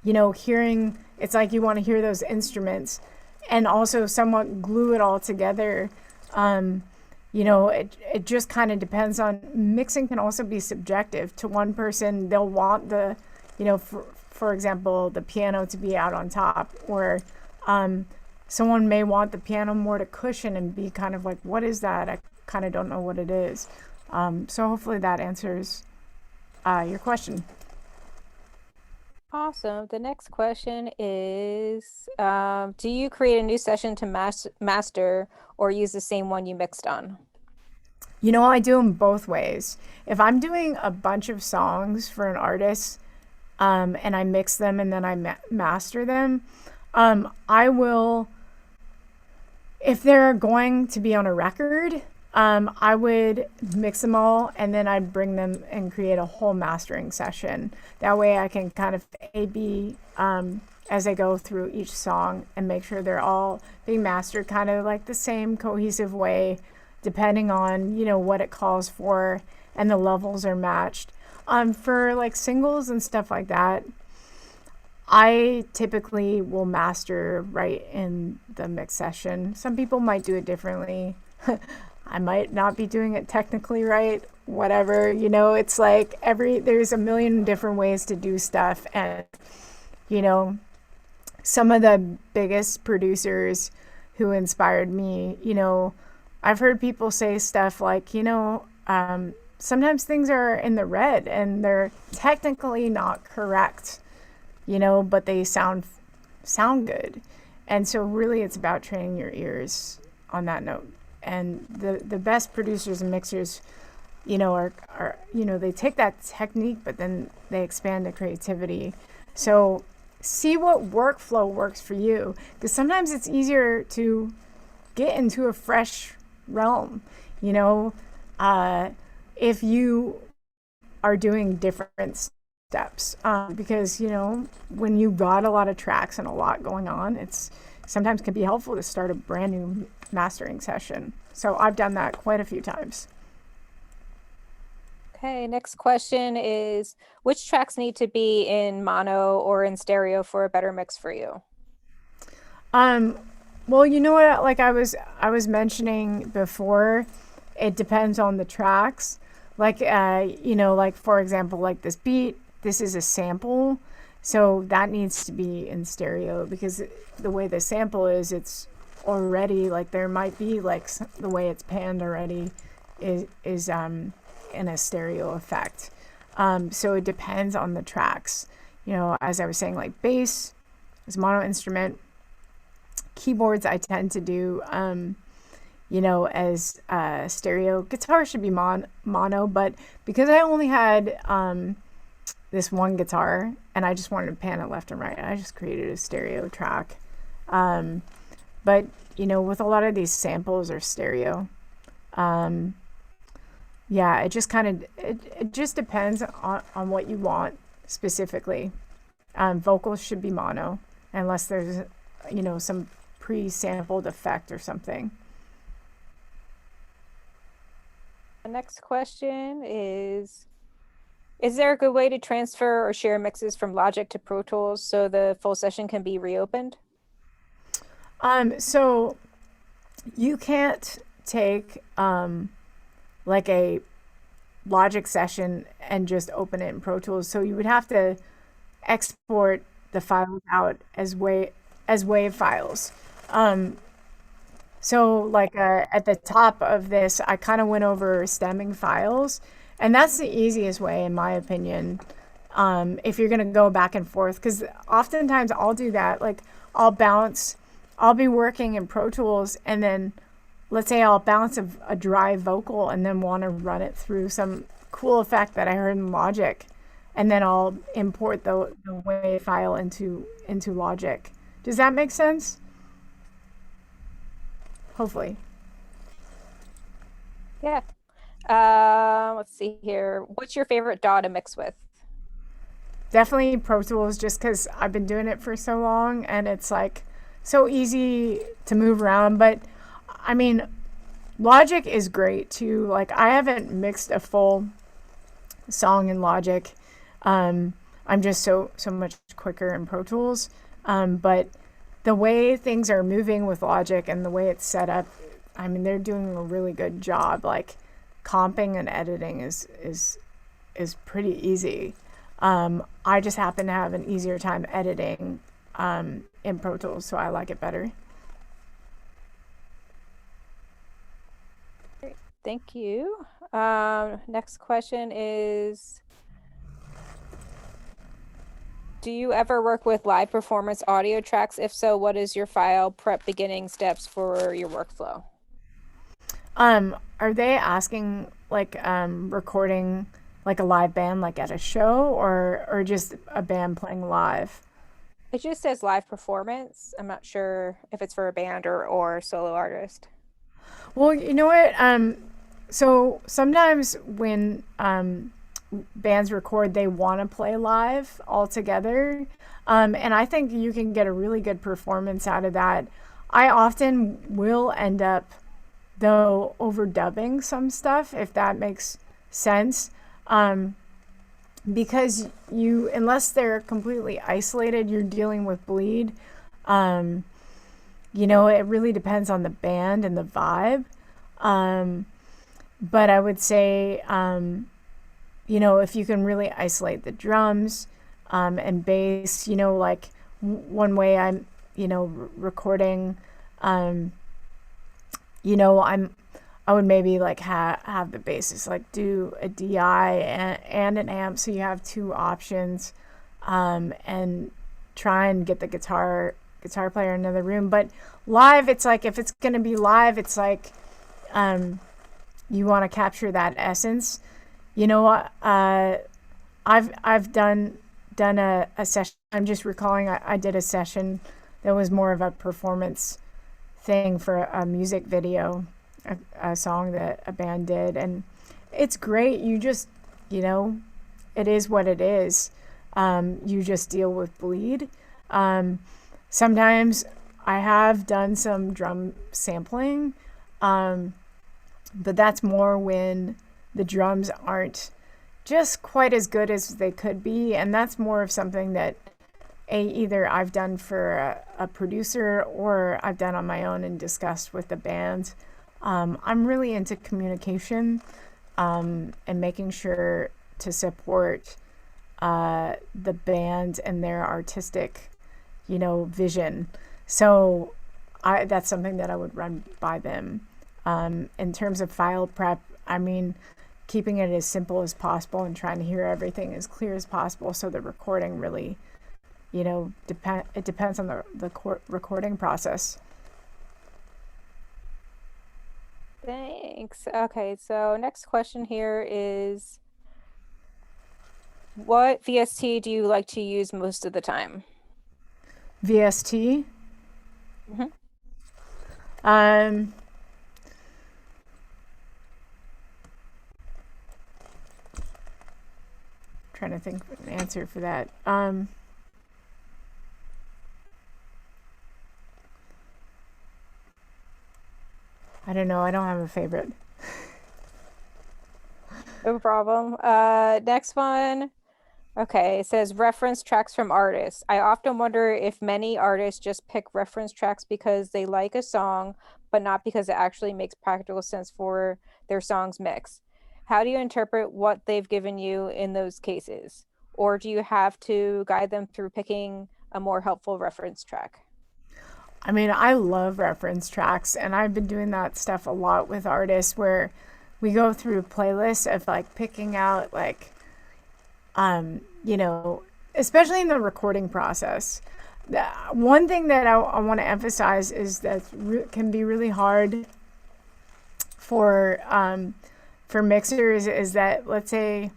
hearing. It's like you want to hear those instruments and also somewhat glue it all together. It just kind of depends on, mixing can also be subjective. To one person, they'll want the, for example, the piano to be out on top, or someone may want the piano more to cushion and be kind of like, what is that? I kind of don't know what it is. So hopefully that answers your question. Awesome. The next question is, do you create a new session to master, or use the same one you mixed on? I do them both ways. If I'm doing a bunch of songs for an artist, and I mix them and then I master them, I will, if they're going to be on a record, I would mix them all and then I'd bring them and create a whole mastering session. That way I can kind of A/B as I go through each song and make sure they're all being mastered kind of like the same cohesive way, depending on, what it calls for and the levels are matched. For like singles and stuff like that, I typically will master right in the mix session. Some people might do it differently. I might not be doing it technically right, whatever, it's like there's a million different ways to do stuff. And, some of the biggest producers who inspired me, I've heard people say stuff like, sometimes things are in the red and they're technically not correct, but they sound good. And so really it's about training your ears on that note. And the best producers and mixers, are they take that technique, but then they expand the creativity. So see what workflow works for you, because sometimes it's easier to get into a fresh realm, if you are doing different steps, because, when you got a lot of tracks and a lot going on, it's sometimes can be helpful to start a brand new mastering session. So I've done that quite a few times. Okay, next question is, which tracks need to be in mono or in stereo for a better mix for you? Well, you know what, like I was mentioning before, it depends on the tracks. Like, like for example, like this beat, this is a sample. So that needs to be in stereo because the way the sample is, it's already like there might be like the way it's panned already is in a stereo effect. So it depends on the tracks. As I was saying, like bass is mono instrument. Keyboards I tend to do as stereo. Guitar should be mono, but because I only had this one guitar and I just wanted to pan it left and right, I just created a stereo track. But with a lot of these samples or stereo, it just it just depends on what you want specifically. Vocals should be mono unless there's some pre-sampled effect or something. The next question is there a good way to transfer or share mixes from Logic to Pro Tools so the full session can be reopened? So you can't take like a Logic session and just open it in Pro Tools. So you would have to export the files out as WAV files. So like at the top of this, I kind of went over stemming files, and that's the easiest way, in my opinion, if you're going to go back and forth, because oftentimes I'll do that. Like I'll be working in Pro Tools, and then let's say I'll bounce a dry vocal and then want to run it through some cool effect that I heard in Logic, and then I'll import the WAV file into Logic. Does that make sense? Hopefully. Yeah. Let's see here. What's your favorite DAW to mix with? Definitely Pro Tools, just because I've been doing it for so long and it's like so easy to move around. But I mean, Logic is great too. Like I haven't mixed a full song in Logic. I'm just so much quicker in Pro Tools. But the way things are moving with Logic and the way it's set up, I mean, they're doing a really good job. Like comping and editing is pretty easy. I just happen to have an easier time editing in Pro Tools, so I like it better. Great. Thank you. Next question is, do you ever work with live performance audio tracks? If so, what is your file prep beginning steps for your workflow? Are they asking like recording like a live band like at a show or just a band playing live? It just says live performance. I'm not sure if it's for a band or solo artist. Well, you know what? So sometimes when bands record, they want to play live all together. And I think you can get a really good performance out of that. I often will end up, though, overdubbing some stuff, if that makes sense. Because unless they're completely isolated, you're dealing with bleed. You know, it really depends on the band and the vibe. But I would say, you know, if you can really isolate the drums and bass, you know, like one way I'm, you know, recording, you know, I would maybe like have the bassist like do a DI and an amp, so you have two options, and try and get the guitar player in another room. But live, it's like, if it's gonna be live, it's like you want to capture that essence. You know, I've done a session. I'm just recalling I did a session that was more of a performance thing for a music video, a song that a band did, and it's great. You just, you know, it is what it is. You just deal with bleed. Sometimes I have done some drum sampling, but that's more when the drums aren't just quite as good as they could be, and that's more of something that either I've done for a producer or I've done on my own and discussed with the band. I'm really into communication and making sure to support the band and their artistic, you know, vision. So that's something that I would run by them. In terms of file prep, I mean, keeping it as simple as possible and trying to hear everything as clear as possible, so the recording really, you know, it depends on the recording process. Thanks. Okay, so next question here is, what VST do you like to use most of the time? VST? Trying to think of an answer for that. I don't know. I don't have a favorite. No problem. Next one. Okay, it says reference tracks from artists. I often wonder if many artists just pick reference tracks because they like a song, but not because it actually makes practical sense for their song's mix. How do you interpret what they've given you in those cases? Or do you have to guide them through picking a more helpful reference track? I mean, I love reference tracks, and I've been doing that stuff a lot with artists, where we go through playlists of like picking out like, you know, especially in the recording process. One thing that I want to emphasize is that can be really hard for mixers is that, let's say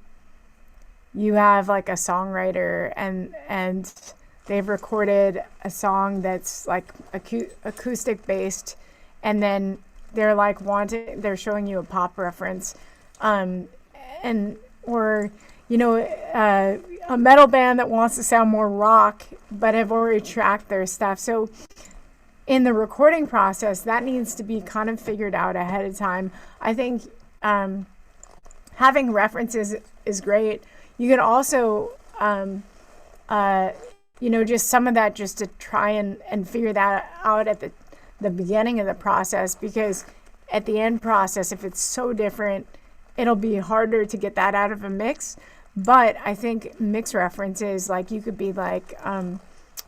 you have like a songwriter and they've recorded a song that's like acoustic based, and then they're like they're showing you a pop reference, or you know, a metal band that wants to sound more rock but have already tracked their stuff. So in the recording process, that needs to be kind of figured out ahead of time. I think having references is great. You can also you know, just some of that just to try and figure that out at the beginning of the process, because at the end process, if it's so different, it'll be harder to get that out of a mix. But I think mix references, like you could be like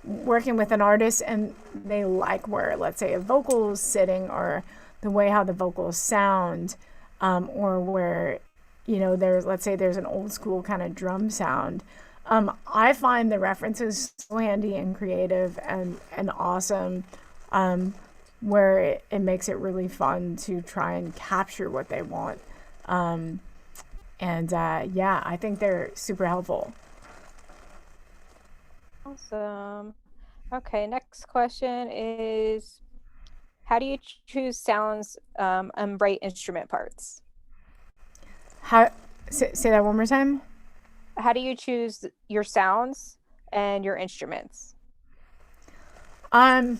working with an artist and they like where, let's say, a vocal is sitting, or the way how the vocals sound, or where, you know, let's say there's an old school kind of drum sound. I find the references so handy and creative and awesome, where it makes it really fun to try and capture what they want. Yeah, I think they're super helpful. Awesome. Okay, next question is, how do you choose sounds and write instrument parts? Say that one more time. How do you choose your sounds and your instruments? I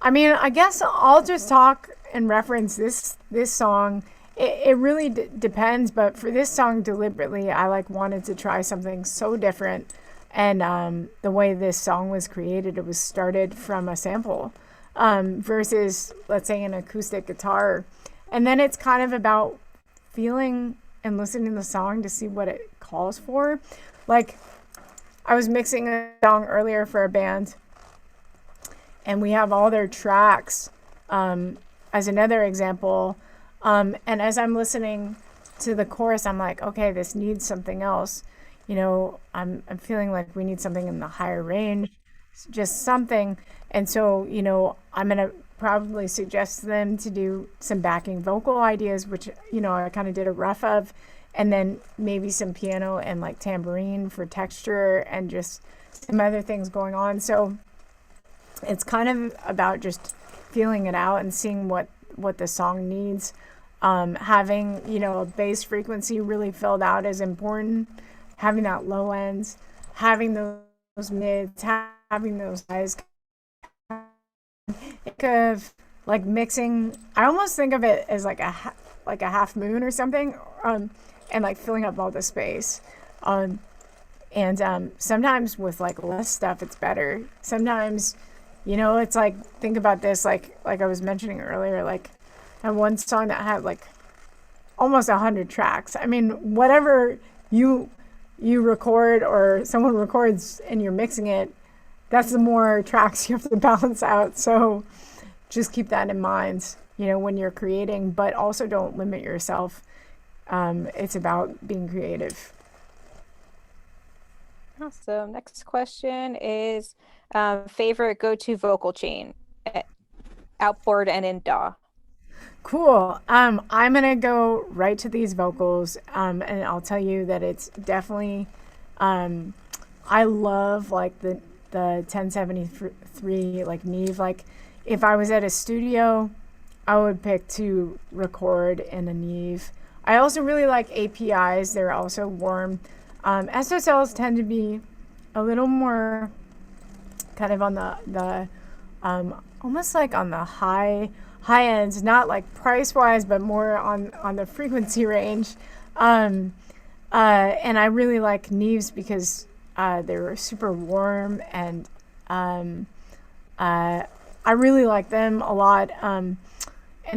mean, I guess I'll just talk and reference this song. It really depends, but for this song deliberately, I like wanted to try something so different. And the way this song was created, it was started from a sample versus, let's say, an acoustic guitar. And then it's kind of about feeling and listening to the song to see what it calls for. Like, I was mixing a song earlier for a band, and we have all their tracks as another example. And as I'm listening to the chorus, I'm like, okay, this needs something else. You know, I'm feeling like we need something in the higher range, just something. And so, you know, I'm going to probably suggest them to do some backing vocal ideas, which, you know, I kind of did a rough of, and then maybe some piano and like tambourine for texture and just some other things going on. So it's kind of about just feeling it out and seeing what the song needs. Having, you know, a bass frequency really filled out is important. Having that low ends, having those mids, having those highs. Think of like mixing. I almost think of it as like a half moon or something, and like filling up all the space. And sometimes with like less stuff, it's better. Sometimes, you know, it's like, think about this, like I was mentioning earlier, like I had one song that had like almost 100 tracks. I mean, whatever you record or someone records and you're mixing it, that's the more tracks you have to balance out. So just keep that in mind, you know, when you're creating, but also don't limit yourself. It's about being creative. Awesome. Next question is favorite go-to vocal chain, outboard and in DAW. Cool. I'm gonna go right to these vocals, and I'll tell you that it's definitely. I love like the 1073 like Neve. Like if I was at a studio, I would pick to record in a Neve. I also really like APIs. They're also warm. SSLs tend to be a little more kind of on the almost like on the high ends, not like price wise, but more on the frequency range. And I really like Neves because they're super warm, and I really like them a lot. And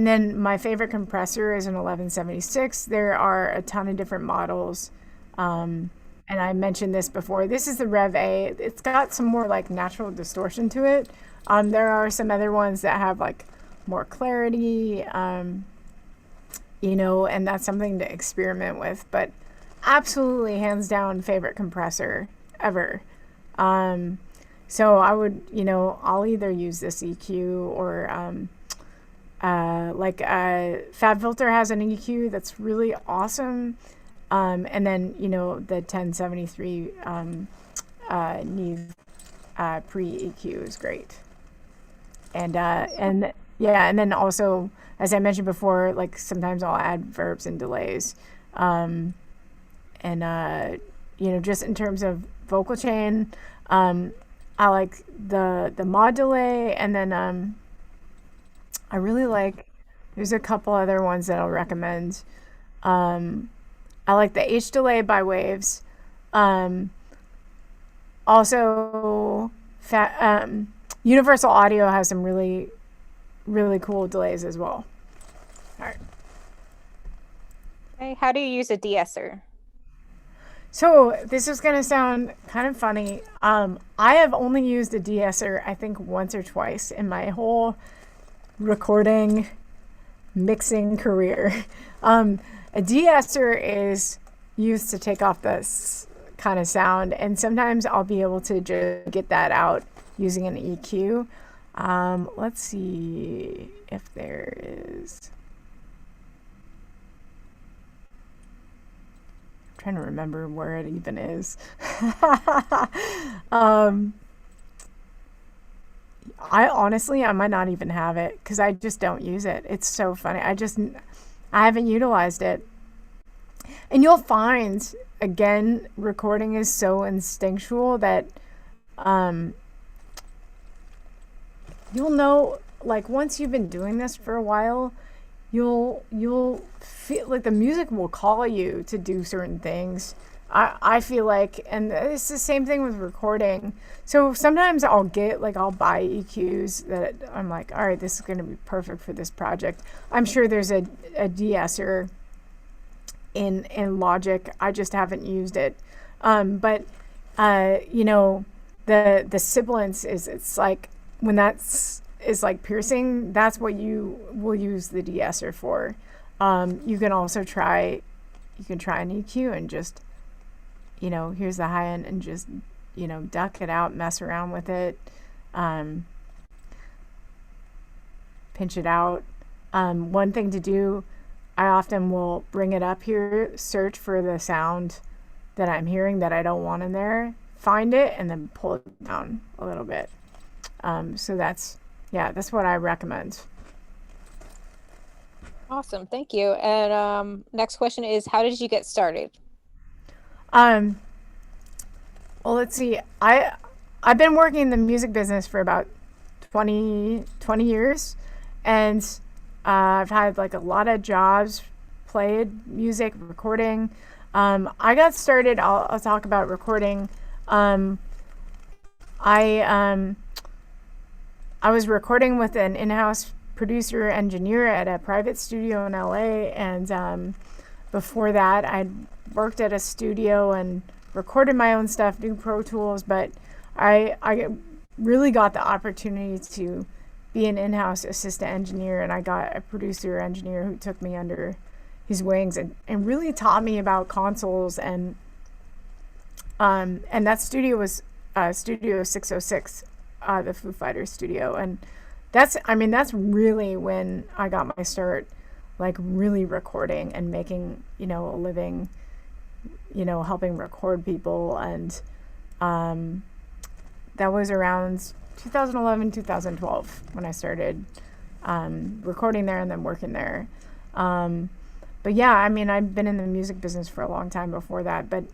then my favorite compressor is an 1176. There are a ton of different models. And I mentioned this before. This is the Rev A. It's got some more like natural distortion to it. There are some other ones that have like more clarity, you know, and that's something to experiment with. But absolutely, hands down, favorite compressor ever. So I would, you know, I'll either use this EQ or like FabFilter has an EQ that's really awesome. And then, you know, the 1073 Neve pre-EQ is great. And yeah, and then also, as I mentioned before, like sometimes I'll add verbs and delays. And, you know, just in terms of vocal chain, I like the mod delay, and then I really like, there's a couple other ones that I'll recommend. I like the H delay by Waves. Also, Universal Audio has some really, really cool delays as well. All right. Okay, how do you use a de-esser? So this is going to sound kind of funny. I have only used a de-esser, I think, once or twice in my whole recording, mixing career. A de-esser is used to take off this kind of sound, and sometimes I'll be able to just get that out using an EQ. Let's see if there is. I'm trying to remember where it even is. I honestly, I might not even have it because I just don't use it. It's so funny. I haven't utilized it. And you'll find, again, recording is so instinctual that you'll know, like, once you've been doing this for a while, you'll feel like the music will call you to do certain things. I feel like, and it's the same thing with recording. So sometimes I'll buy EQs that I'm like, all right, this is going to be perfect for this project. I'm sure there's a de-esser in Logic. I just haven't used it. But the sibilance it's like, when is like piercing, that's what you will use the de-esser for. You can also try an EQ and just, here's the high end, and just, duck it out, mess around with it, pinch it out. One thing to do, I often will bring it up here, search for the sound that I'm hearing that I don't want in there, find it, and then pull it down a little bit. So that's what I recommend. Awesome. Thank you. And next question is, how did you get started? Well, let's see. I've been working in the music business for about 20 years, and I've had like a lot of jobs, played music, recording. I got started, I'll talk about recording. I was recording with an in-house producer engineer at a private studio in LA, and before that I'd worked at a studio and recorded my own stuff, do Pro Tools, but I really got the opportunity to be an in-house assistant engineer, and I got a producer engineer who took me under his wings and really taught me about consoles, and that studio was Studio 606, the Foo Fighters studio, and that's really when I got my start, like really recording and making, a living, helping record people. And that was around 2011, 2012 when I started recording there and then working there. But yeah, I've been in the music business for a long time before that, but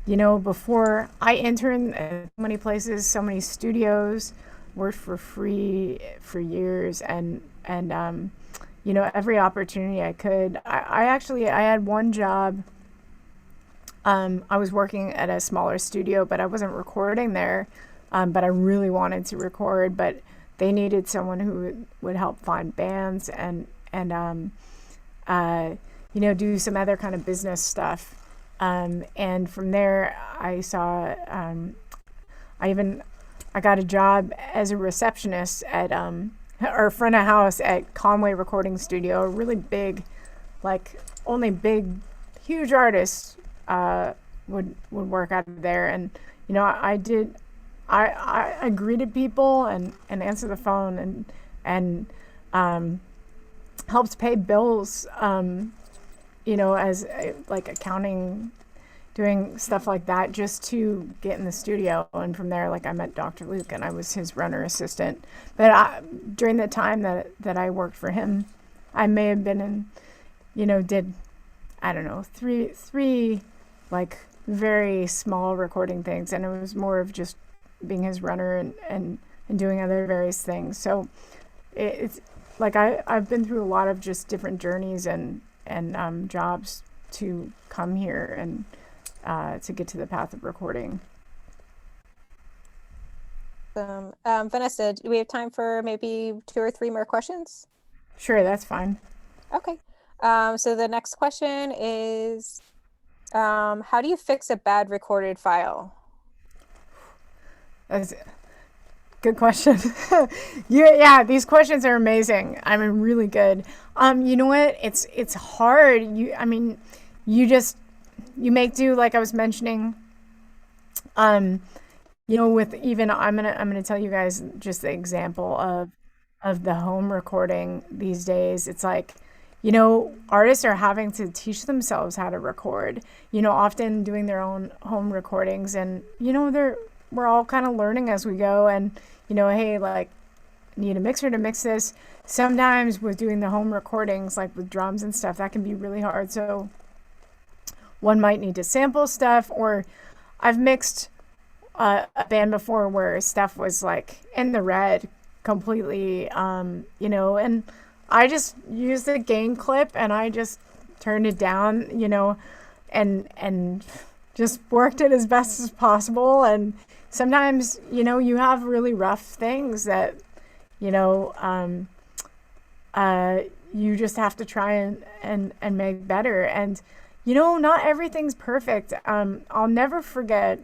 before I interned at so many places, so many studios, worked for free for years, and every opportunity I could. I had one job. I was working at a smaller studio, but I wasn't recording there. But I really wanted to record, but they needed someone who would help find bands and do some other kind of business stuff. And from there, I saw, I got a job as a receptionist at, or front of house at Conway Recording Studio, a really big, like only big, huge artists would work out of there. And, I greeted people and answered the phone and helped pay bills, as like accounting, doing stuff like that just to get in the studio. And from there, like, I met Dr. Luke and I was his runner assistant. But during the time that I worked for him, I may have been in, did, I don't know, three like very small recording things. And it was more of just being his runner and doing other various things. So it's like I've been through a lot of just different journeys and jobs to come here and to get to the path of recording. Vanessa, do we have time for maybe 2 or 3 more questions? Sure, that's fine. Okay. So the next question is, how do you fix a bad recorded file? That's a good question. Yeah, these questions are amazing. Really good. You know what? It's hard. You make do, like I was mentioning. With even I'm gonna tell you guys just the example of the home recording these days. It's like, artists are having to teach themselves how to record. Often doing their own home recordings, and we're all kind of learning as we go, and hey, like, need a mixer to mix this. Sometimes with doing the home recordings, like with drums and stuff, that can be really hard. So one might need to sample stuff, or I've mixed a band before where stuff was like in the red completely, and I just used the gain clip and I just turned it down, and just worked it as best as possible. And sometimes, you have really rough things that, you just have to try and make better. And, not everything's perfect. I'll never forget,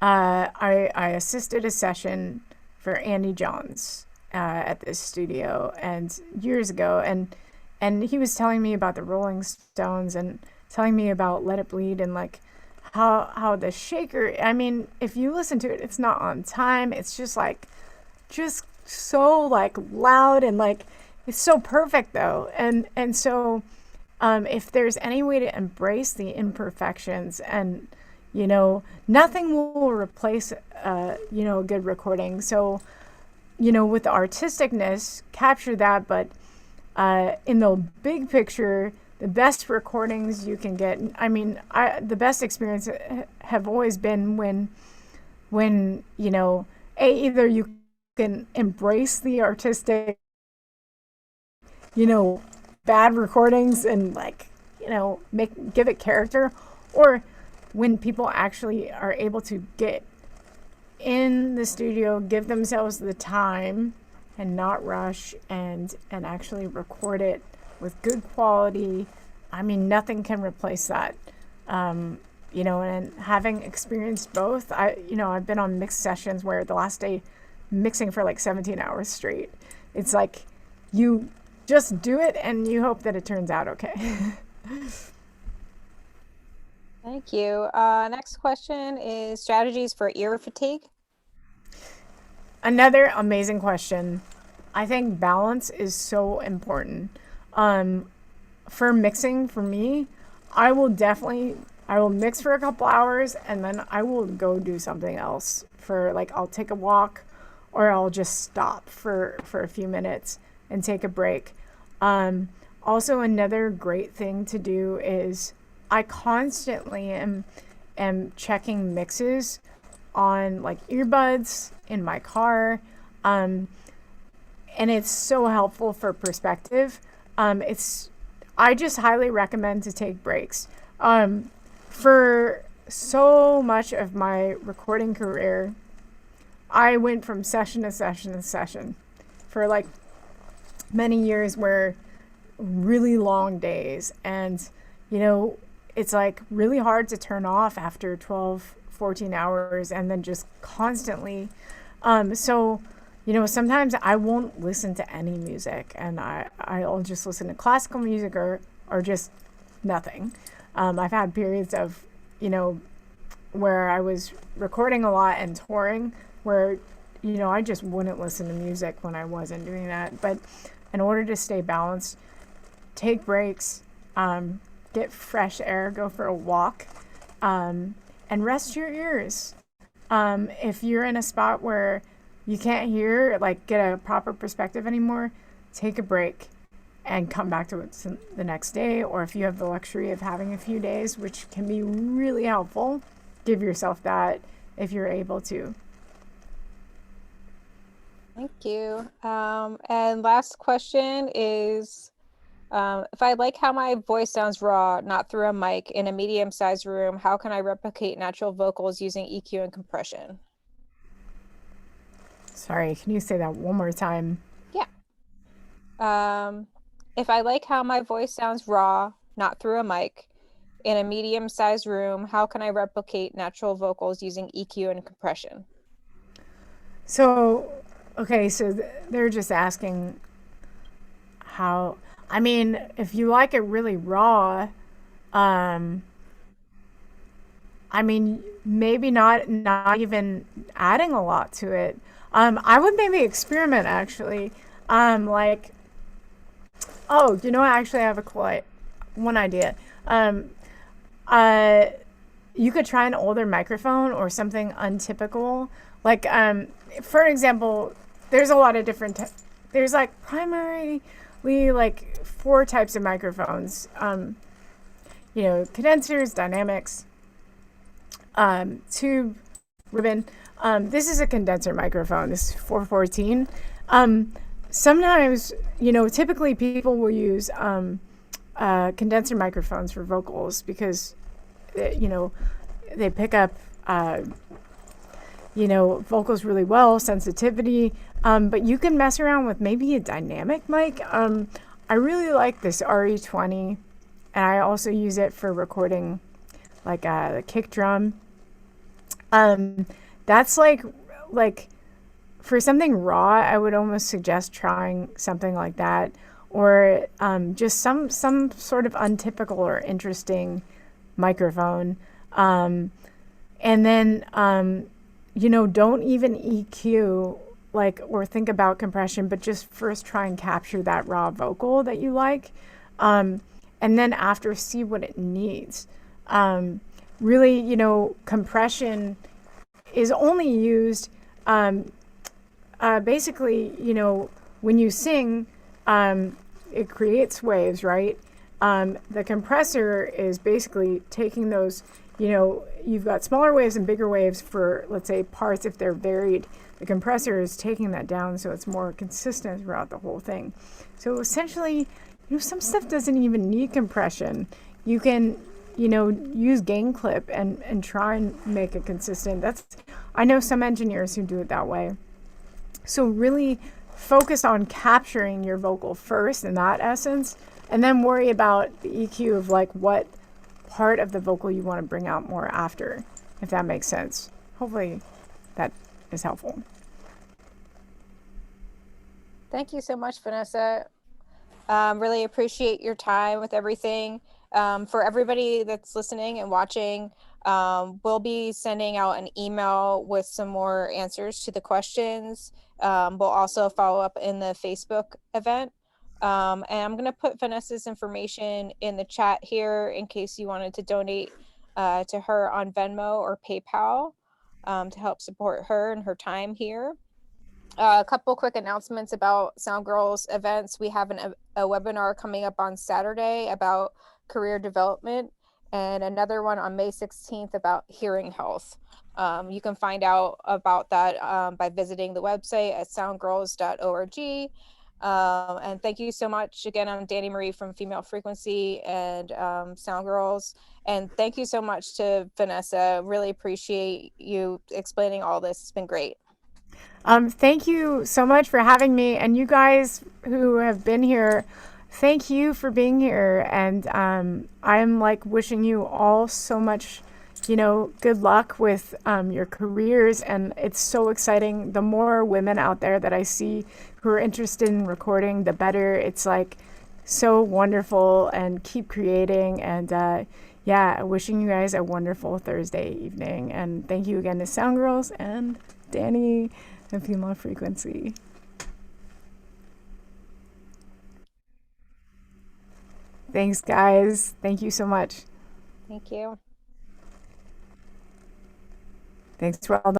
I assisted a session for Andy Johns at this studio and years ago. And he was telling me about the Rolling Stones and telling me about Let It Bleed, and like how the shaker, I mean, if you listen to it, it's not on time. It's just so like loud, and like it's so perfect though. And so if there's any way to embrace the imperfections, and nothing will replace a good recording. So with the artisticness, capture that, but in the big picture, the best recordings you can get, I mean, the best experience have always been when either you can embrace the artistic, bad recordings and like, give it character, or when people actually are able to get in the studio, give themselves the time and not rush, and actually record it with good quality. I mean, nothing can replace that. And having experienced both, I've been on mixed sessions where the last day mixing for like 17 hours straight. It's like you just do it and you hope that it turns out okay. Thank you. Next question is strategies for ear fatigue. Another amazing question. I think balance is so important. For mixing, for me, I will mix for a couple hours and then I will go do something else. For like, I'll take a walk, or I'll just stop for a few minutes and take a break. Also, another great thing to do is I constantly am checking mixes on like earbuds in my car. And it's so helpful for perspective. I just highly recommend to take breaks. For so much of my recording career, I went from session to session to session for like many years, where really long days, and it's like really hard to turn off after 12, 14 hours, and then just constantly. So sometimes I won't listen to any music, and I'll just listen to classical music or just nothing. I've had periods of, where I was recording a lot and touring, where, I just wouldn't listen to music when I wasn't doing that. But in order to stay balanced, take breaks, get fresh air, go for a walk, and rest your ears. If you're in a spot where you can't hear, like, get a proper perspective anymore, take a break and come back to it the next day. Or if you have the luxury of having a few days, which can be really helpful, give yourself that if you're able to. Thank you. And last question is, if I like how my voice sounds raw, not through a mic, in a medium-sized room, how can I replicate natural vocals using EQ and compression? Sorry, can you say that one more time? Yeah. If I like how my voice sounds raw, not through a mic, in a medium-sized room, how can I replicate natural vocals using EQ and compression? So, okay, so they're just asking how, I mean, if you like it really raw, I mean, maybe not even adding a lot to it. I would maybe experiment, actually. Like, actually I have one idea. you could try an older microphone or something untypical. Like, for example, there's a lot of different, there's like primarily like 4 types of microphones. You know, condensers, dynamics, tube, ribbon. This is a condenser microphone. This is 414. Sometimes, you know, typically people will use condenser microphones for vocals because, you know, they pick up, you know, vocals really well, sensitivity. But you can mess around with maybe a dynamic mic. I really like this RE20, and I also use it for recording like the kick drum. That's like for something raw, I would almost suggest trying something like that, or just some sort of untypical or interesting microphone. And then you know, don't even EQ like or think about compression, but just first try and capture that raw vocal that you like, and then after see what it needs. Really, you know, compression is only used basically, you know, when you sing, it creates waves, right? The compressor is basically taking those, you know, you've got smaller waves and bigger waves for, let's say, parts if they're varied. The compressor is taking that down so it's more consistent throughout the whole thing. So essentially, you know, some stuff doesn't even need compression. You can, you know, use gain clip and try and make it consistent. I know some engineers who do it that way. So really focus on capturing your vocal first in that essence, and then worry about the EQ of like what part of the vocal you want to bring out more after, if that makes sense. Hopefully that is helpful. Thank you so much, Vanessa. Really appreciate your time with everything. For everybody that's listening and watching, we'll be sending out an email with some more answers to the questions. We'll also follow up in the Facebook event. And I'm going to put Vanessa's information in the chat here in case you wanted to donate to her on Venmo or PayPal to help support her and her time here. A couple quick announcements about Sound Girls events. We have a webinar coming up on Saturday about career development, and another one on May 16th about hearing health. You can find out about that by visiting the website at soundgirls.org. And thank you so much. Again, I'm Danny Marie from Female Frequency and Sound Girls. And thank you so much to Vanessa. Really appreciate you explaining all this. It's been great. Thank you so much for having me, and you guys who have been here, thank you for being here. And I'm like wishing you all so much, you know, good luck with your careers. And it's so exciting. The more women out there that I see who are interested in recording, the better. It's like so wonderful, and keep creating. And yeah, wishing you guys a wonderful Thursday evening. And thank you again to Sound Girls and Danny and Female Frequency. Thanks, guys. Thank you so much. Thank you. Thanks for all the